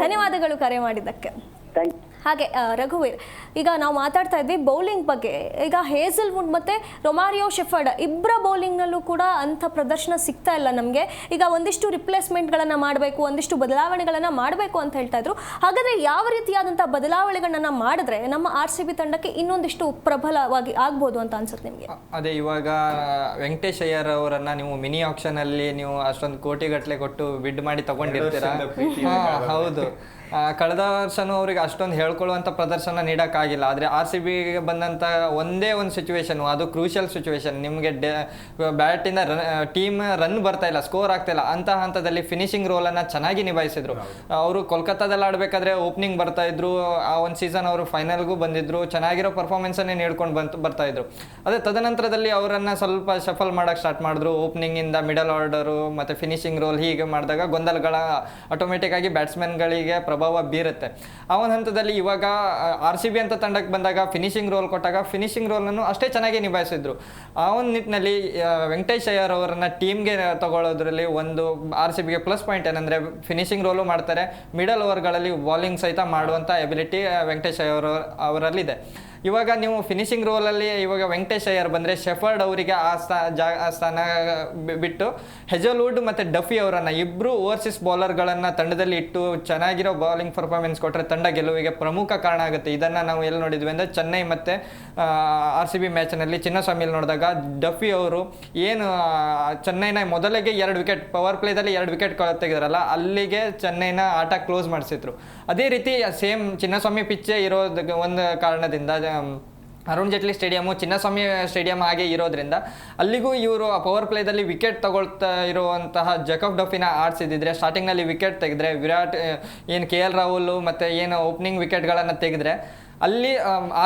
Speaker 1: ಧನ್ಯವಾದಗಳು ಕರೆ ಮಾಡಿದ್ದಕ್ಕೆ.
Speaker 5: Thank you.
Speaker 1: ಹಾಗೆ ರಘುವೀರ್, ಈಗ ನಾವು ಮಾತಾಡ್ತಾ ಇದ್ವಿ ಬೌಲಿಂಗ್ ಬಗ್ಗೆ. ಈಗ ಹೇಸಲ್ವುಡ್ ಮತ್ತೆ ರೊಮಾರಿಯೋ ಶೆಫರ್ಡ್ ಇಬ್ಬರ ಬೌಲಿಂಗ್ನಲ್ಲೂ ಕೂಡ ಅಂಥ ಪ್ರದರ್ಶನ ಸಿಗ್ತಾ ಇಲ್ಲ ನಮಗೆ. ಈಗ ಒಂದಿಷ್ಟು ರಿಪ್ಲೇಸ್ಮೆಂಟ್ಗಳನ್ನು ಮಾಡಬೇಕು, ಒಂದಿಷ್ಟು ಬದಲಾವಣೆಗಳನ್ನು ಮಾಡಬೇಕು ಅಂತ ಹೇಳ್ತಾ ಇದ್ರು. ಹಾಗಾದರೆ ಯಾವ ರೀತಿಯಾದಂಥ ಬದಲಾವಣೆಗಳನ್ನು ಮಾಡಿದ್ರೆ ನಮ್ಮ RCB ತಂಡಕ್ಕೆ ಇನ್ನೊಂದಿಷ್ಟು ಪ್ರಬಲವಾಗಿ ಆಗ್ಬೋದು ಅಂತ ಅನ್ಸುತ್ತೆ ನಿಮಗೆ?
Speaker 3: ಅದೇ ಇವಾಗ ವೆಂಕಟೇಶ್ ಅಯ್ಯರ್ ಅವರನ್ನ ನೀವು ಮಿನಿ ಆಕ್ಷನ್ ಅಲ್ಲಿ ನೀವು ಅಷ್ಟೊಂದು ಕೋಟಿಗಟ್ಟಲೆ ಕೊಟ್ಟು ಬಿಡ್ ಮಾಡಿ ತಗೊಂಡಿರ್ತೀರಾ. ಹೌದು. ಕಳೆದ ವರ್ಷನೂ ಅವ್ರಿಗೆ ಅಷ್ಟೊಂದು ಹೇಳ್ಕೊಳ್ಳುವಂಥ ಪ್ರದರ್ಶನ ನೀಡೋಕ್ಕಾಗಿಲ್ಲ. ಆದರೆ RCBಗೆ ಬಂದಂಥ ಒಂದೇ ಒಂದು ಸಿಚುವೇಶನ್, ಅದು ಕ್ರೂಷಿಯಲ್ ಸಿಚುವೇಶನ್. ನಿಮಗೆ ಬ್ಯಾಟಿಂದ ಟೀಮ್ ರನ್ ಬರ್ತಾ ಇಲ್ಲ, ಸ್ಕೋರ್ ಆಗ್ತಾ ಇಲ್ಲ, ಅಂತ ಹಂತದಲ್ಲಿ ಫಿನಿಶಿಂಗ್ ರೋಲನ್ನು ಚೆನ್ನಾಗಿ ನಿಭಾಯಿಸಿದ್ರು. ಅವರು ಕೋಲ್ಕತ್ತಾದಲ್ಲಿ ಆಡಬೇಕಾದ್ರೆ ಓಪನಿಂಗ್ ಬರ್ತಾ ಇದ್ರು. ಆ ಒಂದು ಸೀಸನ್ ಅವರು ಫೈನಲ್ಗೂ ಬಂದಿದ್ರು, ಚೆನ್ನಾಗಿರೋ ಪರ್ಫಾರ್ಮೆನ್ಸನ್ನೇ ನೀಡ್ಕೊಂಡು ಬರ್ತಾ ಇದ್ರು. ಅದೇ ತದನಂತರದಲ್ಲಿ ಅವರನ್ನು ಸ್ವಲ್ಪ ಶಫಲ್ ಮಾಡೋಕ್ಕೆ ಸ್ಟಾರ್ಟ್ ಮಾಡಿದ್ರು. ಓಪನಿಂಗಿಂದ ಮಿಡಲ್ ಆರ್ಡರು ಮತ್ತು ಫಿನಿಶಿಂಗ್ ರೋಲ್ ಹೀಗೆ ಮಾಡಿದಾಗ ಗೊಂದಲಗಳ ಆಟೋಮೆಟಿಕ್ ಆಗಿ ಬ್ಯಾಟ್ಸ್ಮನ್ಗಳಿಗೆ ಪ್ರಭಾವ ಬೀರುತ್ತೆ. ಆ ಒಂದು ಹಂತದಲ್ಲಿ ಇವಾಗ RCB ಅಂತ ತಂಡಕ್ಕೆ ಬಂದಾಗ ಫಿನಿಶಿಂಗ್ ರೋಲ್ ಕೊಟ್ಟಾಗ ಫಿನಿಶಿಂಗ್ ರೋಲನ್ನು ಅಷ್ಟೇ ಚೆನ್ನಾಗಿ ನಿಭಾಯಿಸಿದ್ರು. ಆ ಒಂದು ನಿಟ್ಟಿನಲ್ಲಿ ವೆಂಕಟೇಶ್ ಅಯ್ಯರ್ ಅವರನ್ನ ಟೀಮ್ಗೆ ತಗೊಳ್ಳೋದ್ರಲ್ಲಿ ಒಂದು RCBಗೆ ಪ್ಲಸ್ ಪಾಯಿಂಟ್ ಏನಂದರೆ ಫಿನಿಶಿಂಗ್ ರೋಲು ಮಾಡ್ತಾರೆ, ಮಿಡಲ್ ಓವರ್ಗಳಲ್ಲಿ ಬಾಲಿಂಗ್ ಸಹಿತ ಮಾಡುವಂಥ ಎಬಿಲಿಟಿ ವೆಂಕಟೇಶ್ ಅಯ್ಯರ್ ಅವರಲ್ಲಿದೆ. ಇವಾಗ ನೀವು ಫಿನಿಶಿಂಗ್ ರೋಲಲ್ಲಿ ಇವಾಗ ವೆಂಕಟೇಶ್ ಅಯ್ಯರ್ ಬಂದರೆ ಶೆಫರ್ಡ್ ಅವರಿಗೆ ಆ ಸ್ಥಾನ ಬಿಟ್ಟು ಹೆಜಲ್ವುಡ್ ಮತ್ತು ಡಫಿ ಅವರನ್ನು ಇಬ್ಬರು ಓವರ್ಸೀಸ್ ಬೌಲರ್ಗಳನ್ನು ತಂಡದಲ್ಲಿ ಇಟ್ಟು ಚೆನ್ನಾಗಿರೋ ಬೌಲಿಂಗ್ ಪರ್ಫಾರ್ಮೆನ್ಸ್ ಕೊಟ್ಟರೆ ತಂಡ ಗೆಲುವಿಗೆ ಪ್ರಮುಖ ಕಾರಣ ಆಗುತ್ತೆ. ಇದನ್ನು ನಾವು ಎಲ್ಲಿ ನೋಡಿದ್ವಿ ಅಂದರೆ ಚೆನ್ನೈ ಮತ್ತು RCB ಮ್ಯಾಚ್ನಲ್ಲಿ ಚಿನ್ನಸ್ವಾಮಿಲಿ ನೋಡಿದಾಗ ಡಫಿ ಅವರು ಏನು ಚೆನ್ನೈನ ಮೊದಲಿಗೆ 2 ವಿಕೆಟ್ ಪವರ್ ಪ್ಲೇದಲ್ಲಿ 2 ವಿಕೆಟ್ ತೆಗೆದ್ರಲ್ಲ, ಅಲ್ಲಿಗೆ ಚೆನ್ನೈನ ಆಟ ಕ್ಲೋಸ್ ಮಾಡಿಸಿದ್ರು. ಅದೇ ರೀತಿ ಸೇಮ್ ಚಿನ್ನಸ್ವಾಮಿ ಪಿಚ್ಚೇ ಇರೋದಕ್ಕೆ ಒಂದು ಕಾರಣದಿಂದ ಅರುಣ್ ಜೇಟ್ಲಿ ಸ್ಟೇಡಿಯಮು ಚಿನ್ನಸ್ವಾಮಿ ಸ್ಟೇಡಿಯಂ ಹಾಗೆ ಇರೋದ್ರಿಂದ ಅಲ್ಲಿಗೂ ಇವರು ಪವರ್ ಪ್ಲೇದಲ್ಲಿ ವಿಕೆಟ್ ತಗೊಳ್ತಾ ಇರುವಂತಹ ಜಾಕೋಬ್ ಡಫಿನ ಆಡಿಸಿದ್ರೆ, ಸ್ಟಾರ್ಟಿಂಗ್ನಲ್ಲಿ ವಿಕೆಟ್ ತೆಗೆದ್ರೆ, ವಿರಾಟ್ ಏನು KL ರಾಹುಲ್ ಮತ್ತು ಏನು ಓಪನಿಂಗ್ ವಿಕೆಟ್ಗಳನ್ನು ತೆಗೆದ್ರೆ ಅಲ್ಲಿ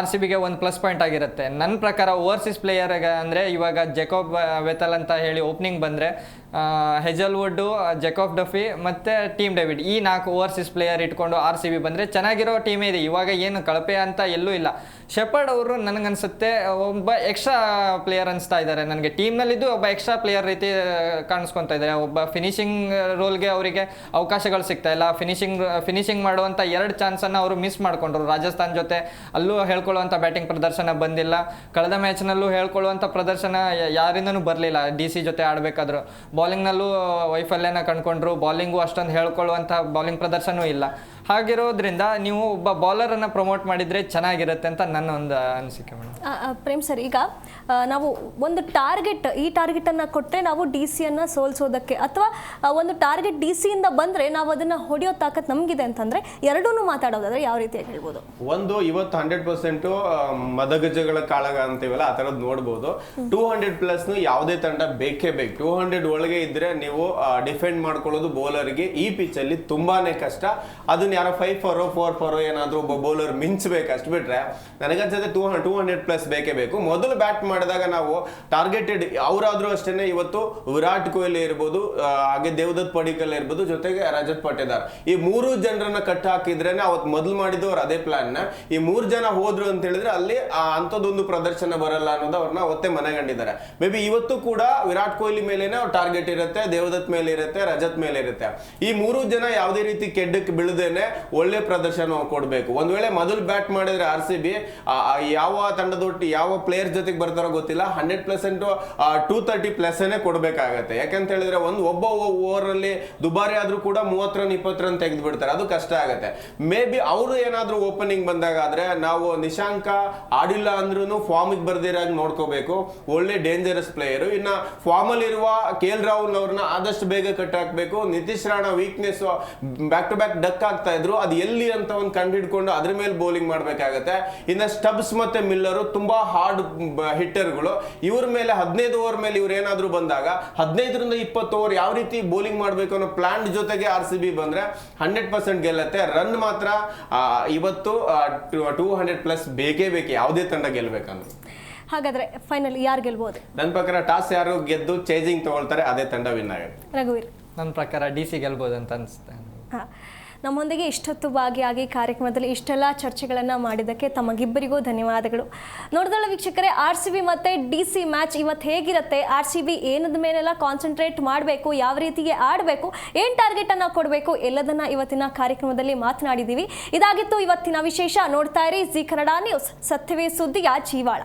Speaker 3: RCBಗೆ ಒಂದು ಪ್ಲಸ್ ಪಾಯಿಂಟ್ ಆಗಿರುತ್ತೆ. ನನ್ನ ಪ್ರಕಾರ ಓವರ್ಸೀಸ್ ಪ್ಲೇಯರ್ಗೆ ಅಂದರೆ ಇವಾಗ ಜಾಕೋಬ್ ಬೆಥಲ್ ಅಂತ ಹೇಳಿ ಓಪನಿಂಗ್ ಬಂದರೆ ಹೆಜಲ್ವುಡ್ಡು, ಜಾಕೋಬ್ ಡಫಿ ಮತ್ತು ಟೀಮ್ ಡೇವಿಡ್, ಈ 4 ಓವರ್ಸೀಸ್ ಪ್ಲೇಯರ್ ಇಟ್ಕೊಂಡು RCB ಬಂದರೆ ಚೆನ್ನಾಗಿರೋ ಟೀಮೇ ಇದೆ. ಇವಾಗ ಏನು ಕಳಪೆ ಅಂತ ಎಲ್ಲೂ ಇಲ್ಲ. ಶೆಫರ್ಡ್ ಅವರು ನನಗನ್ಸುತ್ತೆ ಒಬ್ಬ ಎಕ್ಸ್ಟ್ರಾ ಪ್ಲೇಯರ್ ಅನಿಸ್ತಾ ಇದ್ದಾರೆ ನನಗೆ. ಟೀಮ್ನಲ್ಲಿದ್ದು ಒಬ್ಬ ಎಕ್ಸ್ಟ್ರಾ ಪ್ಲೇಯರ್ ರೀತಿ ಕಾಣಿಸ್ಕೊತಾ ಇದ್ದಾರೆ. ಒಬ್ಬ ಫಿನಿಶಿಂಗ್ ರೋಲ್ಗೆ ಅವರಿಗೆ ಅವಕಾಶಗಳು ಸಿಗ್ತಾ ಇಲ್ಲ. ಫಿನಿಶಿಂಗ್ ಮಾಡುವಂಥ 2 ಚಾನ್ಸನ್ನು ಅವರು ಮಿಸ್ ಮಾಡಿಕೊಂಡ್ರು. ರಾಜಸ್ಥಾನ್ ಜೊತೆ ಅಲ್ಲೂ ಹೇಳ್ಕೊಳ್ಳುವಂಥ ಬ್ಯಾಟಿಂಗ್ ಪ್ರದರ್ಶನ ಬಂದಿಲ್ಲ. ಕಳೆದ ಮ್ಯಾಚ್ನಲ್ಲೂ ಹೇಳ್ಕೊಳ್ಳುವಂಥ ಪ್ರದರ್ಶನ ಯಾರಿಂದನೂ ಬರಲಿಲ್ಲ. DC ಜೊತೆ ಆಡಬೇಕಾದ್ರು ಬೌಲಿಂಗ್ನಲ್ಲೂ ವೈಫಲ್ಯನ ಕಂಡುಕೊಂಡ್ರು. ಬೌಲಿಂಗು ಅಷ್ಟೊಂದು ಹೇಳ್ಕೊಳ್ಳುವಂಥ ಬೌಲಿಂಗ್ ಪ್ರದರ್ಶನವೂ ಇಲ್ಲ. ಹಾಗಿರೋದ್ರಿಂದ ನೀವು ಒಬ್ಬ ಬೌಲರನ್ನು ಪ್ರಮೋಟ್ ಮಾಡಿದರೆ ಚೆನ್ನಾಗಿರುತ್ತೆ ಅಂತ ನನ್ನ ಒಂದು ಅನಿಸಿಕೆ ಮೇಡಮ್.
Speaker 1: ಪ್ರೇಮ್ ಸರ್, ಈಗ ನಾವು ಒಂದು ಈ ಟಾರ್ಗೆಟನ್ನು ಕೊಟ್ಟರೆ ನಾವು DC ಸೋಲಿಸೋದಕ್ಕೆ, ಅಥವಾ ಒಂದು ಟಾರ್ಗೆಟ್ DC ಬಂದರೆ ನಾವು ಅದನ್ನು ಹೊಡೆಯೋ ತಾಕತ್ ನಮಗಿದೆ ಅಂತಂದರೆ, ಎರಡೂ ಮಾತಾಡೋದಾದರೆ ಯಾವ ರೀತಿಯಾಗಿ ಹೇಳ್ಬೋದು?
Speaker 2: ಒಂದು ಇವತ್ತು 100% ಮದಗಜಗಳ ಕಾಳಗ ಅಂತೀವಲ್ಲ, ಆ ಥರದ್ದು ನೋಡ್ಬೋದು. 200+ ಯಾವುದೇ ತಂಡ ಬೇಕೇ ಬೇಕು. 200 ಒಳಗೆ ಇದ್ರೆ ನೀವು ಡಿಫೆಂಡ್ ಮಾಡ್ಕೊಳ್ಳೋದು ಬೌಲರ್ಗೆ ಈ ಪಿಚ್ ಅಲ್ಲಿ ತುಂಬಾನೇ ಕಷ್ಟ. ಅದನ್ನ ಯಾರೋ 5 4 ಏನಾದ್ರು ಒಬ್ಬ ಬೌಲರ್ ಮಿಂಚಬೇಕು ಅಷ್ಟು ಬಿಟ್ರೆ ನನಗನ್ಸುತ್ತೆ 200+ ಬೇಕೇ ಬೇಕು. ಮೊದಲು ಬ್ಯಾಟ್ ಮಾಡಿದಾಗ ನಾವು ಟಾರ್ಗೆಟೆಡ್ ಅವರಾದ್ರೂ ಅಷ್ಟೇನೆ ಇವತ್ತು ವಿರಾಟ್ ಕೊಹ್ಲಿ ಇರ್ಬೋದು, ಹಾಗೆ ದೇವದತ್ ಪಡಿಕ್ಕಲ್ ಇರ್ಬೋದು, ಜೊತೆಗೆ ರಜತ್ ಪಟಿದಾರ್, ಈ 3 ಜನರನ್ನ ಕಟ್ ಹಾಕಿದ್ರೇನೆ ಅವತ್ತು ಮೊದಲು ಮಾಡಿದವ್ರು ಅದೇ ಪ್ಲಾನ್ ನ. ಈ 3 ಜನ ಹೋದ್ರು ಅಂತ ಹೇಳಿದ್ರೆ ಅಲ್ಲಿ ಅಂಥದ್ದೊಂದು ಪ್ರದರ್ಶನ ಬರಲ್ಲ ಅನ್ನೋದು ಅವ್ರನ್ನ ಅವತ್ತೇ ಮನೆಗಂಡಿದ್ದಾರೆ. ಮೇ ಬಿ ಇವತ್ತು ಕೂಡ ವಿರಾಟ್ ಕೊಹ್ಲಿ ಮೇಲೇನೆ ಅವ್ರ ಟಾರ್ಗೆಟ್ ಇರುತ್ತೆ, ದೇವದತ್ ಮೇಲೆ ಇರುತ್ತೆ, ರಜತ್ ಮೇಲೆ ಇರುತ್ತೆ. ಈ 3 ಜನ ಯಾವುದೇ ರೀತಿ ಕೆಡ್ಡಕ್ಕೆ ಬೀಳದೇನೆ ಒಳ್ಳೆ ಪ್ರದರ್ಶನ ಕೊಡ್ಬೇಕು. ಒಂದ್ ವೇಳೆ ಮೊದಲು ಬ್ಯಾಟ್ ಮಾಡಿದ್ರೆ RCB ಯಾವ ತಂಡದೊಟ್ಟು ಯಾವ ಪ್ಲೇಯರ್ ಜೊತೆಗೆ ಬರ್ತಾರೋ ಗೊತ್ತಿಲ್ಲ, 100% 230+ ಕೊಡ್ಬೇಕಾಗತ್ತೆ. ಯಾಕಂತ ಹೇಳಿದ್ರೆ ಒಬ್ಬ ಓವರ್ ಅಲ್ಲಿ ದುಬಾರಿ ಆದ್ರೂ ಕೂಡ 30 ರನ್ 20 ರನ್ ತೆಗೆದು ಬಿಡ್ತಾರೆ, ಅದು ಕಷ್ಟ ಆಗುತ್ತೆ. ಮೇ ಬಿ ಅವರು ಏನಾದ್ರೂ ಓಪನಿಂಗ್ ಬಂದಾಗ ಆದ್ರೆ ನಾವು ನಿಶಾಂಕ ಆಡಿಲ್ಲ ಅಂದ್ರೂ ಫಾರ್ಮಿಗೆ ಬರ್ದಿರಾಗಿ ನೋಡ್ಕೋಬೇಕು. ಒಳ್ಳೆ ಡೇಂಜರಸ್ ಪ್ಲೇಯರ್. ಇನ್ನ ಫಾರ್ಮ್ ಅಲ್ಲಿ ಇರುವ KL ರಾಹುಲ್ ಅವ್ರನ್ನ ಆದಷ್ಟು ಬೇಗ ಕಟ್ ಹಾಕ್ಬೇಕು. Nitish Rana weakness back to back duck ಆಗ್ತಾ ಇದ್ರು, ಅದು ಎಲ್ಲಿ ಅಂತ ಒಂದು ಕಂಡು ಹಿಡ್ಕೊಂಡು ಅದ್ರ ಮೇಲೆ ಬೌಲಿಂಗ್ ಮಾಡ್ಬೇಕಾಗತ್ತೆ. ಇನ್ನ ಸ್ಟಬ್ಸ್ ಮತ್ತೆ ಮಿಲ್ಲರು ತುಂಬಾ ಹಾರ್ಡ್ ಹಿಟ್ಟರ್ಗಳು, ಇವ್ರ ಮೇಲೆ 15 ಓವರ್ ಮೇಲೆ ಇವ್ರು ಏನಾದ್ರು ಬಂದಾಗ 15ರಿಂದ 20 ಓವರ್ ಯಾವ ರೀತಿ ಬೌಲಿಂಗ್ ಮಾಡ್ಬೇಕು ಅನ್ನೋ ಪ್ಲಾನ್ ಜೊತೆಗೆ RCB ಬಂದ್ರೆ 100% ಗೆಲ್ಲತ್ತೆ. ರನ್ ಮಾತ್ರ ಇವತ್ತು 200+ ಬೇಕೇ ಬೇಕು ಯಾವುದೇ ತಂಡ ಗೆಲ್ಬೇಕಂದ್ರೆ.
Speaker 1: ಹಾಗಾದ್ರೆ ಫೈನಲ್ ಯಾರು ಗೆಲ್ಬಹುದು?
Speaker 2: ನನ್ನ ಪ್ರಕಾರ ಟಾಸ್ ಯಾರು ಗೆದ್ದು ಚೇಜಿಂಗ್ ತಗೊಳ್ತಾರೆ ಅದೇ ತಂಡ ವಿನ್ ಆಗುತ್ತೆ.
Speaker 1: ರಘುವೀರ್,
Speaker 3: ನನ್ನ ಪ್ರಕಾರ DC ಗೆಲ್ಬೋದು ಅಂತ ಅನಿಸುತ್ತೆ.
Speaker 1: ಹಾಂ, ನಮ್ಮೊಂದಿಗೆ ಇಷ್ಟೊತ್ತು ಭಾಗಿಯಾಗಿ ಕಾರ್ಯಕ್ರಮದಲ್ಲಿ ಇಷ್ಟೆಲ್ಲ ಚರ್ಚೆಗಳನ್ನು ಮಾಡಿದ್ದಕ್ಕೆ ತಮಗಿಬ್ಬರಿಗೂ ಧನ್ಯವಾದಗಳು. ನೋಡಿದಲ್ಲ ವೀಕ್ಷಕರೇ, RCB ಮತ್ತು DC ಮ್ಯಾಚ್ ಇವತ್ತು ಹೇಗಿರುತ್ತೆ, RCB ಏನದ ಮೇಲೆಲ್ಲ ಕಾನ್ಸಂಟ್ರೇಟ್ ಮಾಡಬೇಕು, ಯಾವ ರೀತಿಗೆ ಆಡಬೇಕು, ಏನು ಟಾರ್ಗೆಟನ್ನು ಕೊಡಬೇಕು, ಎಲ್ಲದನ್ನು ಇವತ್ತಿನ ಕಾರ್ಯಕ್ರಮದಲ್ಲಿ ಮಾತನಾಡಿದ್ದೀವಿ. ಇದಾಗಿತ್ತು ಇವತ್ತಿನ ವಿಶೇಷ. ನೋಡ್ತಾ ಇರಿ ಜಿ ಕನ್ನಡ ನ್ಯೂಸ್, ಸತ್ಯವೇ ಸುದ್ದಿಯ ಜೀವಾಳ.